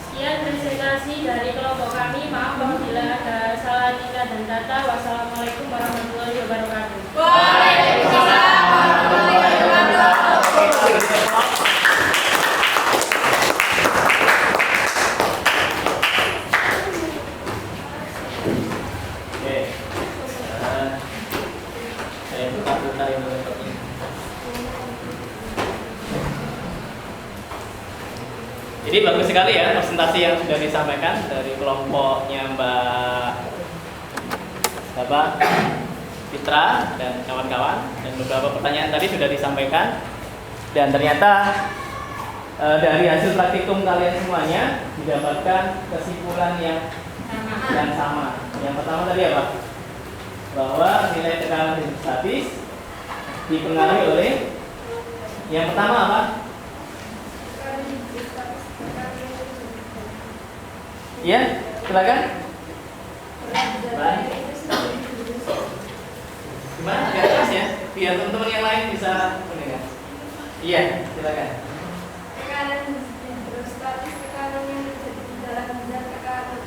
Sekian presentasi dari kelompok kami. Maaf apabila ada salah tingkah dan kata. Wassalamualaikum warahmatullahi wabarakatuh. Waalaikumsalam warahmatullahi wabarakatuh. Oke. Saya buka yang berikutnya. Jadi bagus sekali ya presentasi yang sudah disampaikan dari kelompoknya Mbak Fitra dan kawan-kawan, dan beberapa pertanyaan tadi sudah disampaikan, dan ternyata dari hasil praktikum kalian semuanya didapatkan kesimpulan yang sama. Yang pertama tadi apa? Bahwa nilai tekanan hidrostatis dipengaruhi oleh yang pertama apa? Iya, silakan. Gimana? Agak keras ya, biar teman-teman yang lain bisa mendengar. Iya, silakan. Tekanan hidrostatis, tekanan yang terjadi di dalam zat tekanan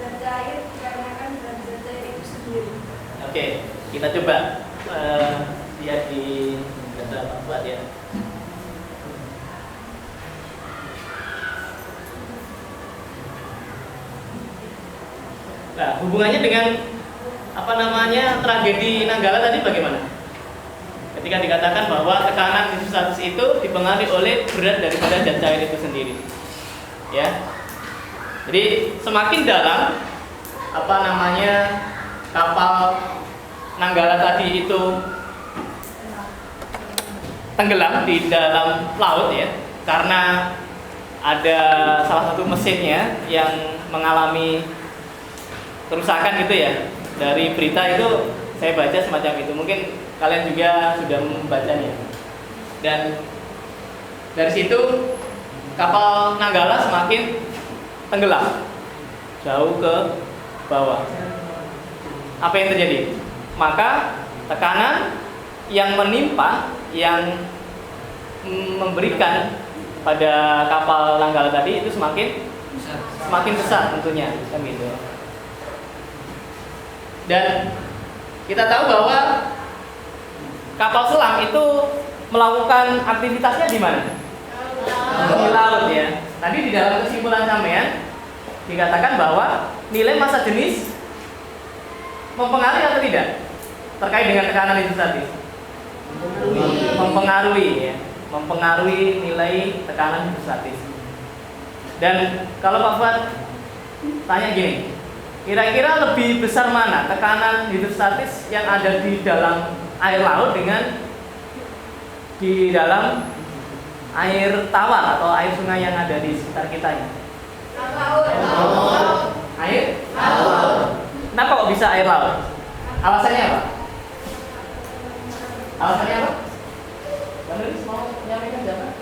zat cair dikarenakan zat cair itu sendiri. Oke, kita coba lihat di data Pak Fuad ya. Nah, hubungannya dengan tragedi Nanggala tadi bagaimana? Ketika dikatakan bahwa tekanan hidrostatis itu dipengaruhi oleh berat daripada zat cair itu sendiri, ya. Jadi semakin dalam kapal Nanggala tadi itu tenggelam di dalam laut ya, karena ada salah satu mesinnya yang mengalami kerusakan gitu ya. Dari berita itu saya baca semacam itu, mungkin kalian juga sudah membacanya. Dan dari situ kapal Nanggala semakin tenggelam jauh ke bawah. Apa yang terjadi? Maka tekanan yang menimpa, yang memberikan pada kapal Nanggala tadi itu semakin besar tentunya, kan gitu. Dan kita tahu bahwa kapal selam itu melakukan aktivitasnya di mana? Di laut ya. Tadi di dalam kesimpulan sampean dikatakan bahwa nilai massa jenis mempengaruhi atau tidak terkait dengan tekanan hidrostatis? Mempengaruhi ya, mempengaruhi nilai tekanan hidrostatis. Dan kalau Pak Fuad tanya gini, kira-kira lebih besar mana tekanan hidrostatis yang ada di dalam air laut dengan di dalam air tawar atau air sungai yang ada di sekitar kita ya? Air laut. Kenapa kok bisa air laut? Alasannya apa? Alasannya apa? Bang Nuris mau menyampaikan jawab?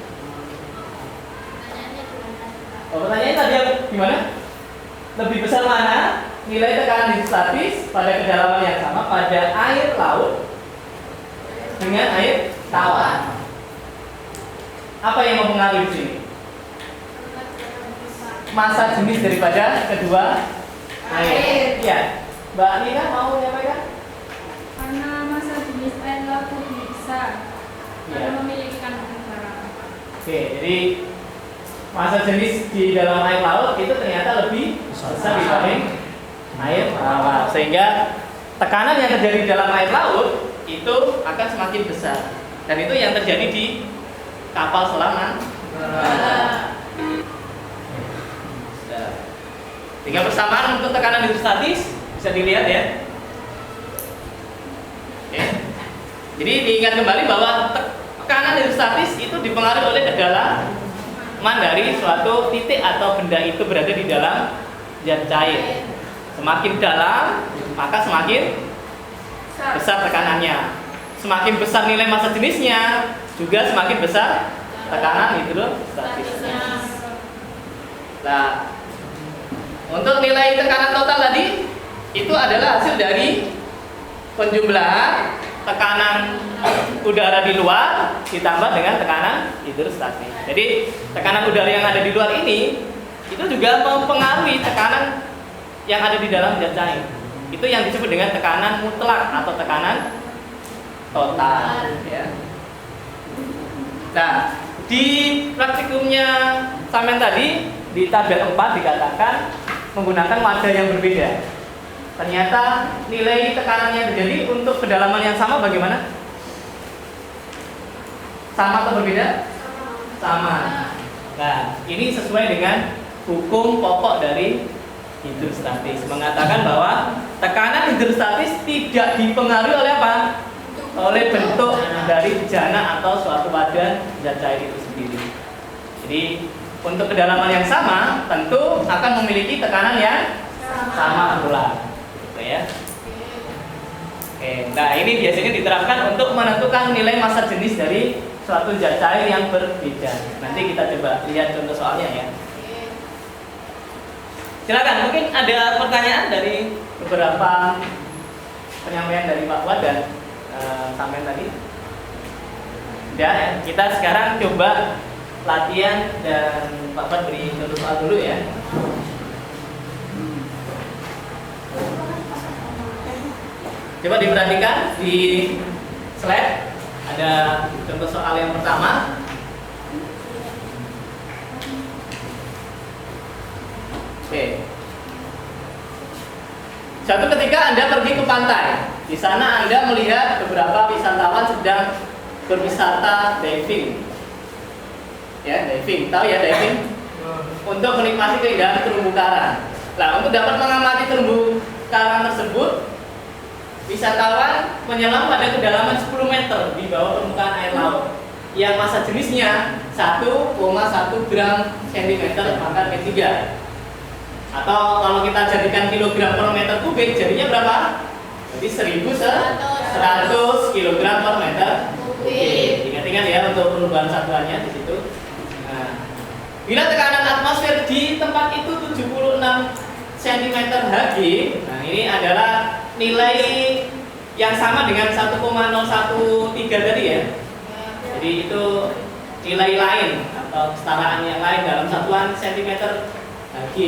Pertanyaannya tadi gimana? Lebih besar mana nilai tekanan hidrostatis pada kedalaman yang sama pada air laut dengan air tawar? Apa yang mempengaruhi di sini? Massa jenis daripada kedua air. Iya, Mbak Nina mau menyampaikan? Karena massa jenis air laut lebih besar karena memiliki kandungan garam. Oke, jadi massa jenis di dalam air laut itu ternyata lebih besar dibanding air tawar, sehingga tekanan yang terjadi di dalam air laut itu akan semakin besar, dan itu yang terjadi di kapal selam Nanggala. Sehingga persamaan untuk tekanan hidrostatis bisa dilihat ya. Oke. Jadi diingat kembali bahwa tekanan hidrostatis itu dipengaruhi oleh kedalaman dari suatu titik atau benda itu berada di dalam zat cair. Semakin dalam, maka semakin besar tekanannya. Semakin besar nilai massa jenisnya, juga semakin besar tekanan hidrostatisnya. Nah, untuk nilai tekanan total tadi itu adalah hasil dari penjumlahan tekanan udara di luar ditambah dengan tekanan hidrostatis. Jadi tekanan udara yang ada di luar ini itu juga mempengaruhi tekanan yang ada di dalam zat cair. Itu yang disebut dengan tekanan mutlak atau tekanan total. Ya. Nah, di praktikumnya sampean tadi di tabel 4 dikatakan menggunakan wadah yang berbeda. Ternyata nilai tekanan yang terjadi untuk kedalaman yang sama bagaimana? Sama atau berbeda? Sama. Nah, ini sesuai dengan hukum pokok dari hidrostatis, mengatakan bahwa tekanan hidrostatis tidak dipengaruhi oleh apa? Oleh bentuk dari bejana atau suatu wadah zat cair itu sendiri. Jadi untuk kedalaman yang sama tentu akan memiliki tekanan yang sama pula. Gitu ya. Oke, nah ini biasanya diterapkan untuk menentukan nilai massa jenis dari suatu zat cair yang berbeda. Nanti kita coba lihat contoh soalnya ya. Silakan, mungkin ada pertanyaan dari beberapa penyampaian dari Pak Fuad dan sampai tadi. Ya, kita sekarang coba latihan dan Pak Fuad beri contoh soal dulu ya. Coba diperhatikan di slide ada contoh soal yang pertama. Oke. Suatu ketika Anda pergi ke pantai. Di sana Anda melihat beberapa wisatawan sedang berwisata diving. Ya, diving. Tahu ya diving? Untuk menikmati keindahan terumbu karang. Nah, untuk dapat mengamati terumbu karang tersebut, wisatawan menyelam pada kedalaman 10 meter di bawah permukaan air laut yang massa jenisnya 1,1 gram cm pangkat M3. Atau kalau kita jadikan kilogram per meter kubik, jadinya berapa? Jadi 1.100 kilogram per meter kubik. Ingat-ingat ya untuk perubahan satuannya di situ. Nah, bila tekanan atmosfer di tempat itu 76 cm Hg, nah ini adalah nilai yang sama dengan 1,013 tadi ya. Jadi itu nilai lain atau kesetaraan yang lain dalam satuan cm Hg.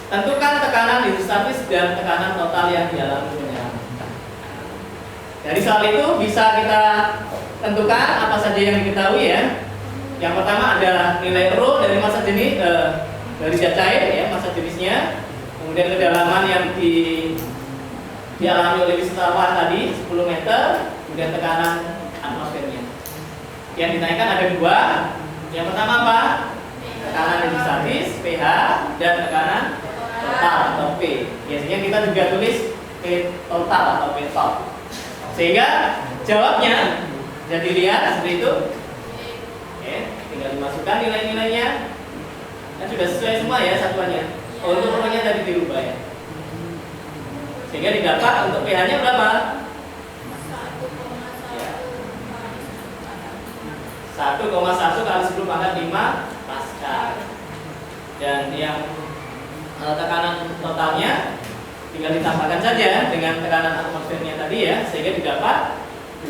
Tentukan tekanan hidrostatis dan tekanan total yang dialami penyelam. Dari soal itu bisa kita tentukan apa saja yang diketahui ya. Yang pertama ada nilai rho dari massa jenis dari zat cair ya, massa jenisnya. Kemudian kedalaman yang dialami oleh wisatawan tadi 10 meter. Kemudian tekanan atmosfernya. Yang dinaikkan ada dua. Yang pertama apa? Tekanan hidrostatis pH dan tekanan total atau P. Biasanya kita juga tulis P total atau P top. Sehingga jawabnya jadi lihat seperti itu. Oke, tinggal dimasukkan nilai-nilainya. Dan sudah sesuai semua ya satuannya. Untuk rho-nya tadi dirubah ya. Sehingga didapat untuk pH-nya berapa? 1,1 kali 10 pangkat 5 Pascal. Dan yang tekanan totalnya tinggal ditambahkan saja dengan tekanan atmosfernya tadi ya, sehingga didapat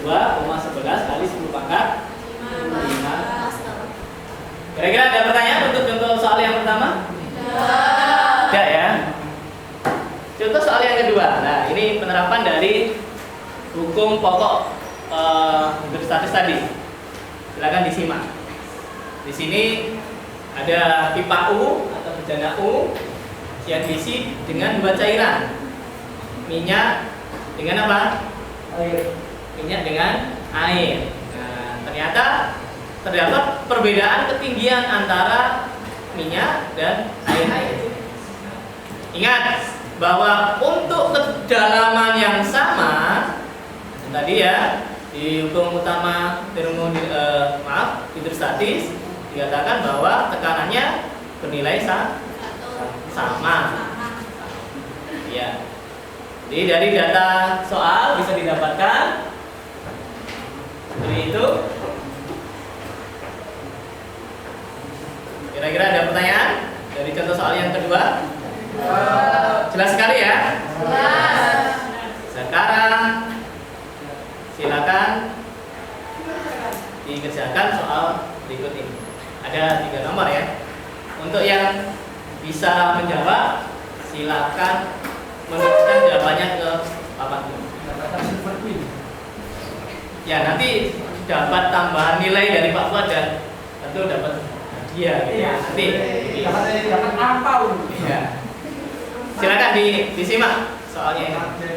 2,11 kali 10 pangkat 5. Kira-kira ada pertanyaan untuk contoh soal yang pertama? Tidak ya. Contoh soal yang kedua. Nah, ini penerapan dari hukum pokok hidrostatis tadi. Silakan disimak. Di sini ada pipa U atau bejana U yang diisi dengan dua cairan. Minyak dengan apa? Air. Minyak dengan air. Nah, ternyata terdapat perbedaan ketinggian antara minyak dan air. Ingat bahwa untuk kedalaman yang sama tadi ya di hukum utama hidrostatis dikatakan bahwa tekanannya bernilai sama. Ya. Jadi dari data soal bisa didapatkan seperti itu. Kira-kira ada pertanyaan dari contoh soal yang kedua? Jelas sekali ya? Jelas. Sekarang silakan dikerjakan soal berikut ini. Ada 3 nomor ya. Untuk yang bisa menjawab, silakan menuliskan jawabannya ke papan ini. Ya, nanti dapat tambahan nilai dari Pak Fuad dan tentu dapat hadiah gitu ya. Nanti Dapat apa? ya. Silakan disimak soalnya ini.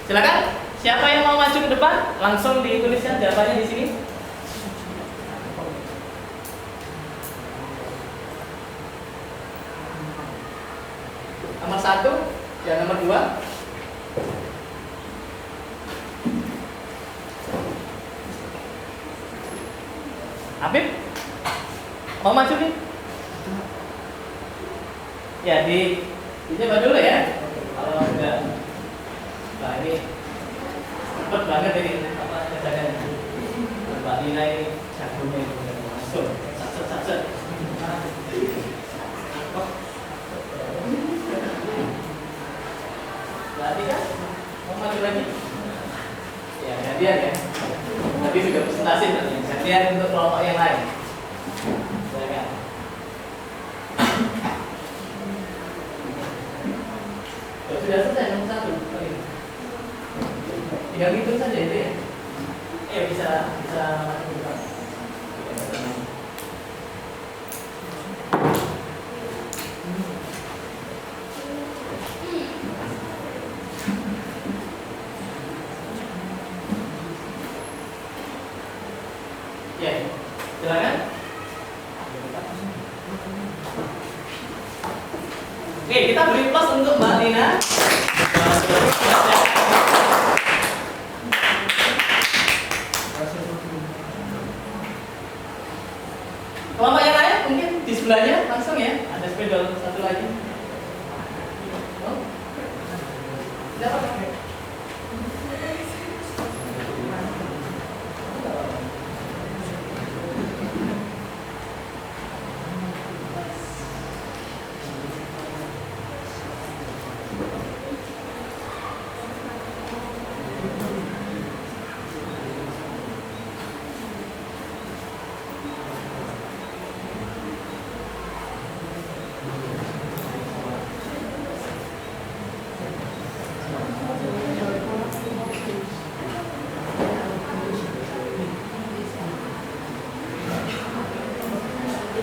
Silakan, siapa yang mau maju ke depan, langsung dituliskan jawabannya di sini. Nomor 1 dan nomor 2. Habib, mau maju nih? Ya, dicoba dulu ya. Kalau enggak, nah ini cepet banget ini apa kerjanya. Mbak Lina ini jagonya itu langsung satset. Berarti kan mau maju lagi? Ya, gantian ya. Tadi sudah presentasi nanti. Gantian untuk kelompok yang lain. Silakan. Sudah selesai nomor 1. Tinggal hitung saja itu ya. Bisa maju ke depan. Ya, silakan. Oke, kita beri plus untuk Mbak Lina. Kelompok yang lain mungkin di sebelahnya langsung ya. Ada spidol satu lagi. Oh, dapat.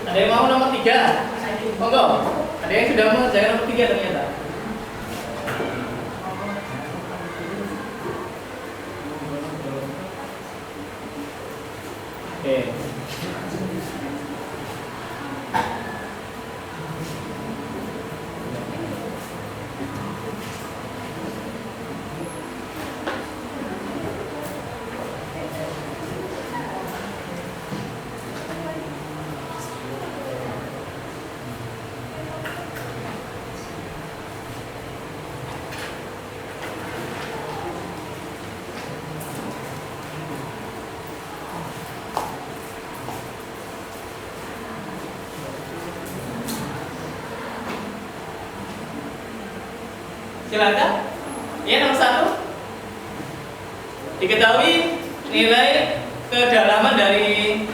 Ada yang mau nomor 3? Monggo. Ada yang sudah mengerjakan nomor 3 ternyata. Oke. Silakan. Ya, nomor 1. Diketahui nilai kedalaman dari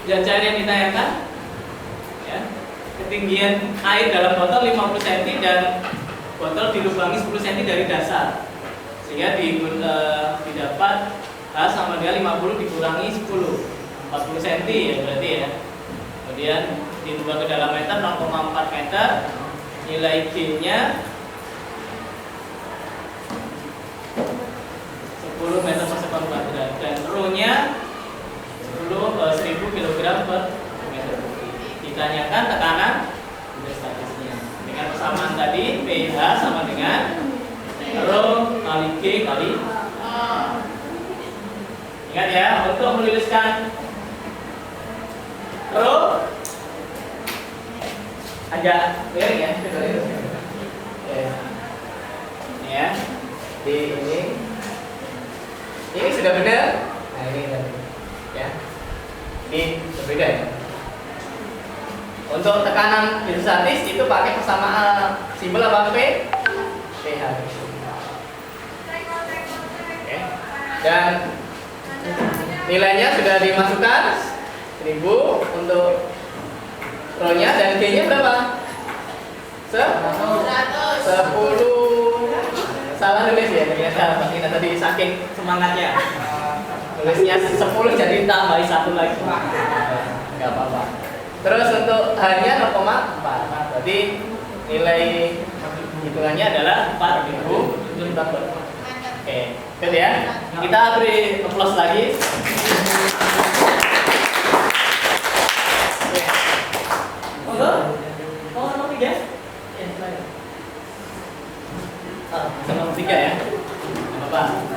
zat cair yang ditanyakan. Ya. Ketinggian air dalam botol 50 cm dan botol dilubangi 10 cm dari dasar. Sehingga didapat H sama dengan 50 dikurangi 10, 40 cm ya berarti ya. Kemudian ditambah kedalaman meter 0,4 meter nilai G-nya 10 meter per sekon kuadrat dan rho-nya 1000 kg per meter kubik. Ditanyakan tekanan hidrostatisnya. Dengan persamaan tadi pH sama dengan rho kali G kali A. Ingat ya, untuk menuliskan rho agak miring ya. Ini ya. Di ini sudah benar. Nah, ini ya. Ini berbeda ya. Untuk tekanan hidrostatis itu pakai persamaan simbol apa P? pH. Oke. Dan nilainya sudah dimasukkan 1000 untuk rho-nya dan G-nya berapa? 10. Salah nulis ya ternyata Pak Tina tadi saking semangatnya. Tulisnya 10 jadi tambahin 1 lagi. Enggak apa-apa. Terus untuk H-nya 0,4. Berarti nilai hitungannya adalah 4000 Newton. Oke, good ya. Kita beri applause lagi. Monggo. Mau nomor 3? Ya, silakan. Nomor 3 ya. Enggak apa-apa.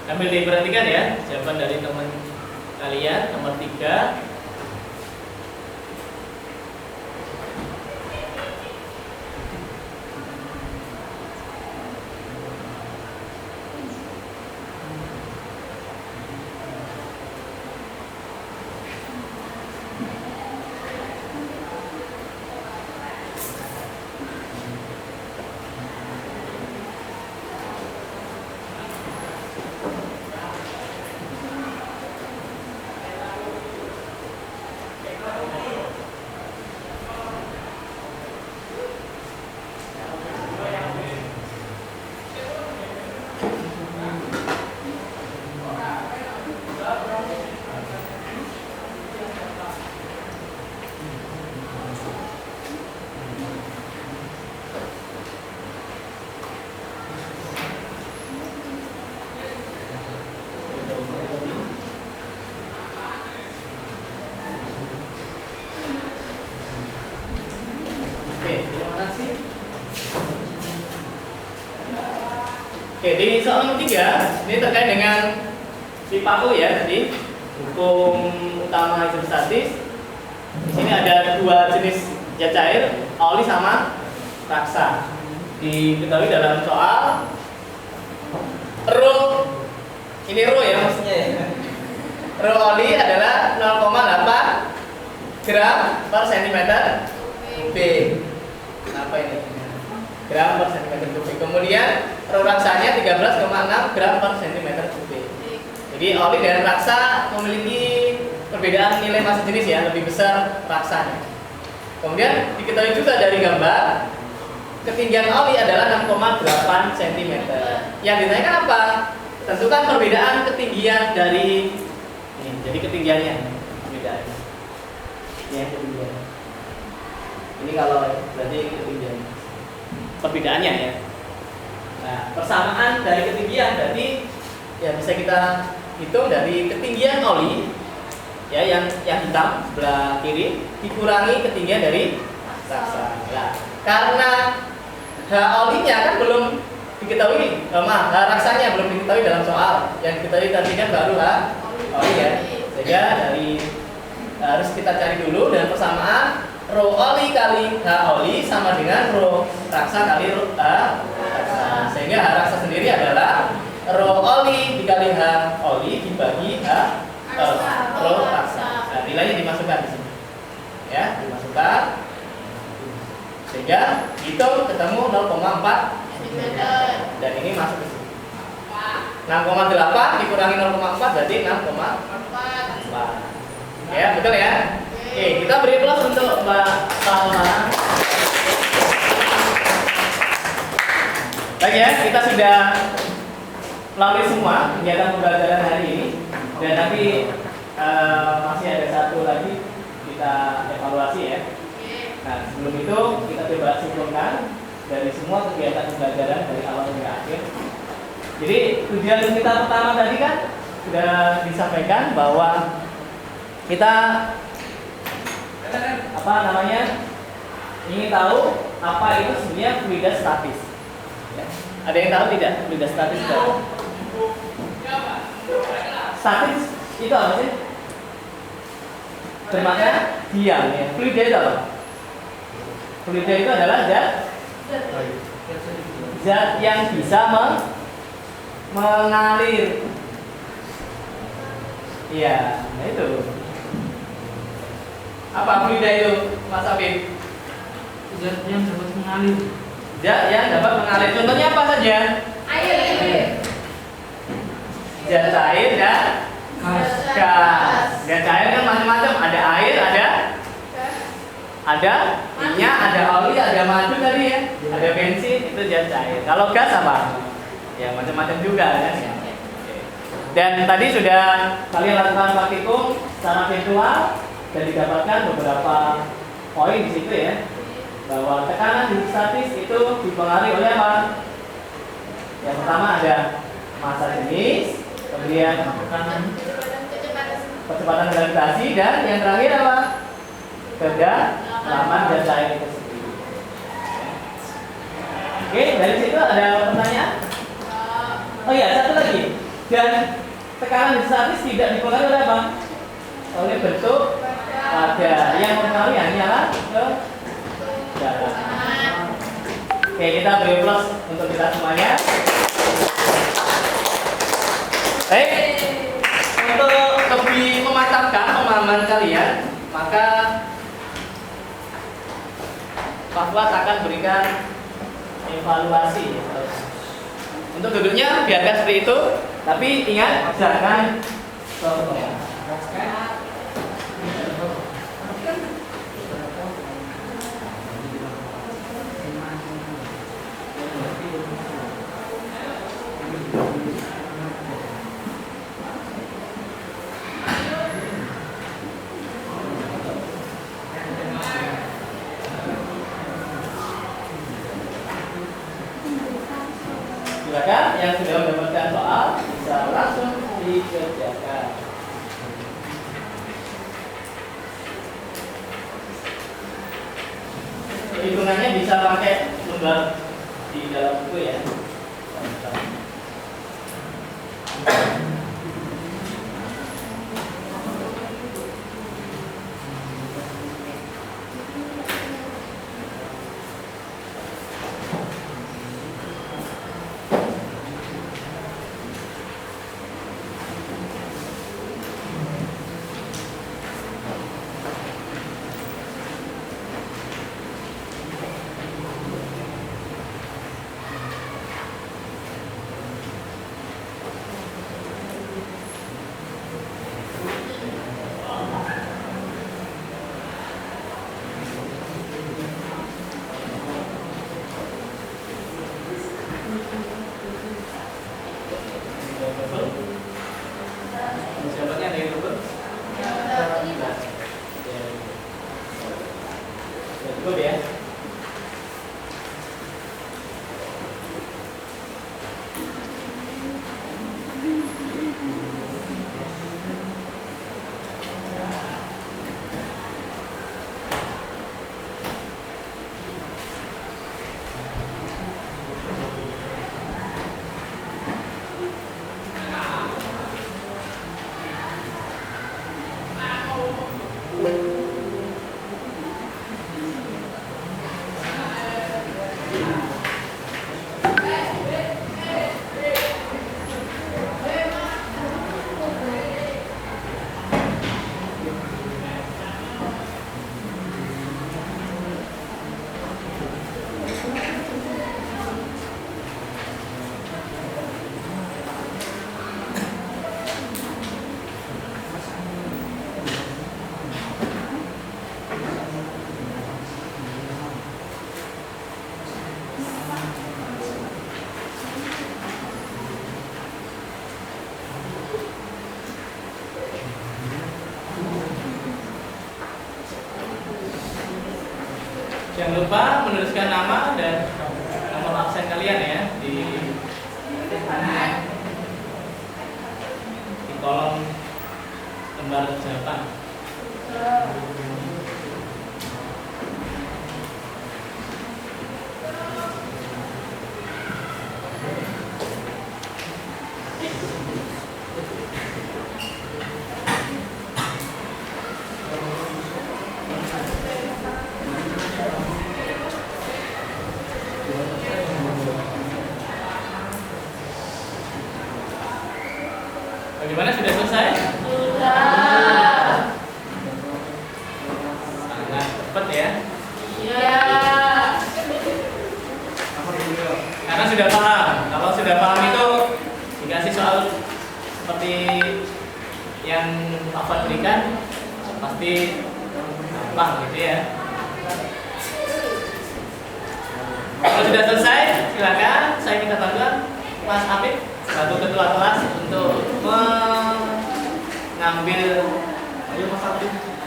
Sambil diperhatikan ya jawaban dari teman kalian nomor 3. Oke, di soal nomor 3 ini terkait dengan pipa U ya tadi hukum utama hidrostatis. Di sini ada 2 jenis zat cair, oli sama raksa. Diketahui dalam soal rho, ini rho ya maksudnya ya. Rho oli adalah 0,8 gram per cm kubik. Apa ini? Gram per cm kubik. Kemudian rho raksanya 13,6 gram per cm kubik. Jadi oli dan raksa memiliki perbedaan nilai massa jenis ya, lebih besar raksanya. Kemudian diketahui juga dari gambar ketinggian oli adalah 6,8 cm. Yang ditanyakan apa? Tentukan perbedaan ketinggian dari ini. Jadi ketinggiannya beda. yang ketinggian. Ini kalau berarti ketinggian. Perbedaannya ya. Nah, persamaan dari ketinggian berarti ya bisa kita hitung dari ketinggian oli ya yang hitam sebelah kiri dikurangi ketinggian dari raksa. Nah, karena H olinya kan belum diketahui, H raksanya belum diketahui dalam soal. Yang diketahui tadi kan baru H oli ya. Sehingga dari harus kita cari dulu dan persamaan rho oli kali H oli sama dengan rho raksa kali H raksa. Sehingga H raksa sendiri adalah rho oli dikali H oli dibagi H rho raksa. Nah, nilainya dimasukkan di sini. Ya, dimasukkan. Sehingga hitung ketemu 0,4 dan ini masuk ke sini. 6,8 dikurangi 0,4 berarti 6,4. Ya, betul ya? Oke, kita beri plus untuk Mbak Salma. Baik ya, kita sudah melalui semua kegiatan pembelajaran hari ini. Dan nanti masih ada satu lagi kita evaluasi ya. Nah, sebelum itu kita coba simpulkan dari semua kegiatan pembelajaran dari awal hingga akhir. Jadi tujuan kita pertama tadi kan sudah disampaikan bahwa kita ingin tahu apa itu sebenarnya fluidas statis. Ya. Ada yang tahu tidak fluidas statis itu? Statis itu apa sih? Bermakna diam ya. Fluida itu apa? Fluida itu adalah zat yang bisa mengalir. Iya, nah itu. Apa fluida itu, Mas Afif? Zat yang dapat mengalir. Zat yang dapat mengalir. Contohnya apa saja? Air. Zat cair dan gas. Zat cair kan macam-macam. Ada air, ada minyak, ada oli, ada madu tadi ya. Ada bensin, itu zat cair. Kalau gas apa? Ya macam-macam juga kan. Dan tadi sudah kalian lakukan praktikum secara virtual dan didapatkan beberapa poin di situ ya. Bahwa tekanan hidrostatis itu dipengaruhi oleh apa? Yang pertama ada massa jenis, kemudian kecepatan gravitasi, dan yang terakhir apa? Kedalaman zat cair itu sendiri. Oke, dari situ ada pertanyaan? Oh iya, satu lagi. Dan tekanan hidrostatis tidak dipengaruhi oleh apa? Oleh bentuk pada, yang mempengaruhi hanyalah kedalaman. Oke, kita beri plus untuk kita semuanya. Baik, untuk lebih memantapkan pemahaman kalian, maka Pak Fuad akan berikan evaluasi. Untuk duduknya biarkan seperti itu, tapi ingat jangan sombong. Silakan yang sudah mendapatkan soal bisa langsung dikerjakan. Hitungannya bisa pakai lembar di dalam buku ya. tuliskan nama dan nomor absen kalian ya di kolom lembar jawaban. Bagaimana, sudah selesai? Sudah. Sangat cepat ya. Iya. Karena sudah paham. Kalau sudah paham itu dikasih soal seperti yang Pak Fad berikan pasti gampang gitu ya. Kalau sudah selesai, silakan saya minta bantuan Mas Apip selaku ketua kelas untuk mengambil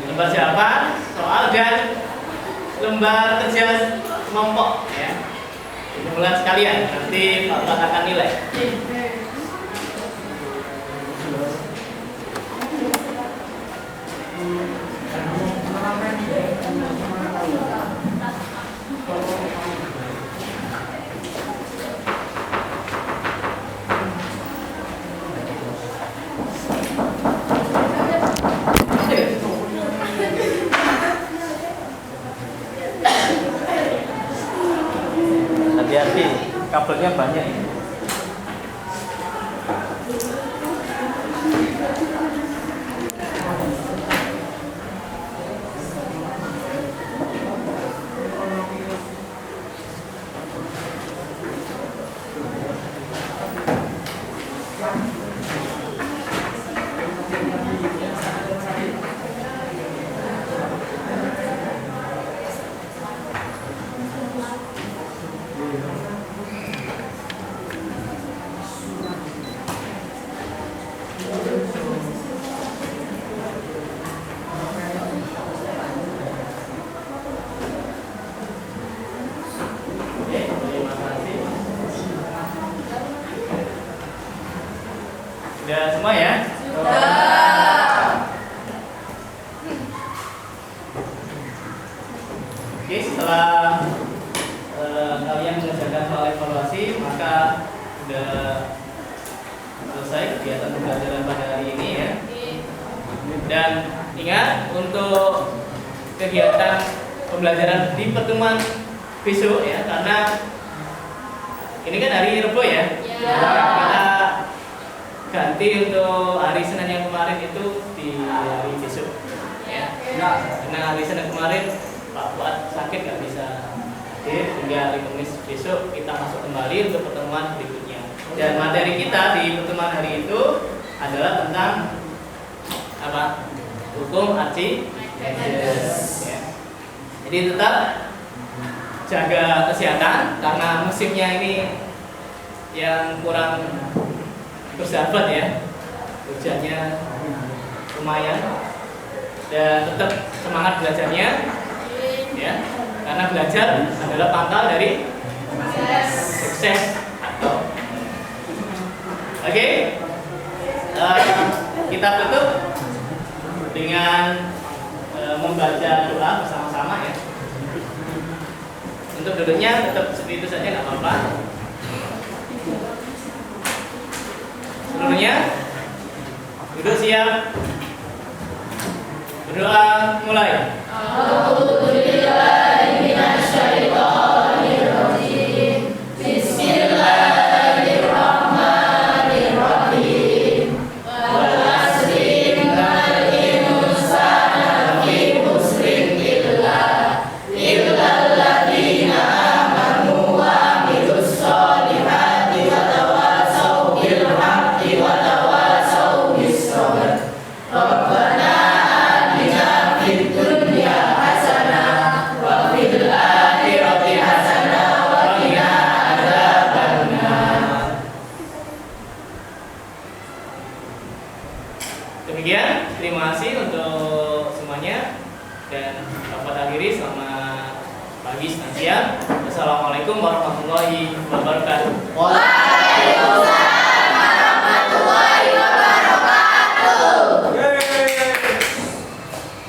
lembar jawaban, soal dan lembar kerja kelompok ya. Kumpulan sekalian, nanti Pak Fad akan nilai. Hati-hati, kabelnya banyak ini. Sudah semua ya? Oke, setelah kalian mengerjakan soal evaluasi, maka sudah selesai kegiatan pembelajaran pada hari ini ya. Dan ingat, untuk kegiatan pembelajaran di pertemuan besok ya, karena ini kan hari Rebo ya. Kita ganti untuk hari Senin yang kemarin itu di hari besok ya. Karena hari Senin kemarin Pak Fuad sakit nggak bisa hadir, sehingga hari Kamis besok kita masuk kembali untuk pertemuan berikutnya. Dan materi kita di pertemuan hari itu adalah tentang apa? Hukum Archimedes ya. Jadi tetap jaga kesehatan karena musimnya ini yang kurang bersahabat ya, hujannya lumayan, dan tetap semangat belajarnya ya, karena belajar adalah pangkal dari sukses. Oke, kita tutup dengan membaca doa bersama-sama ya. Untuk duduknya tetap seperti itu saja, nggak apa-apa. Seluruhnya duduk, siap, berdoa, mulai. Demikian, terima kasih untuk semuanya dan dapat akhiri selamat pagi. Sekian. Wassalamualaikum warahmatullahi wabarakatuh. Waalaikumsalam.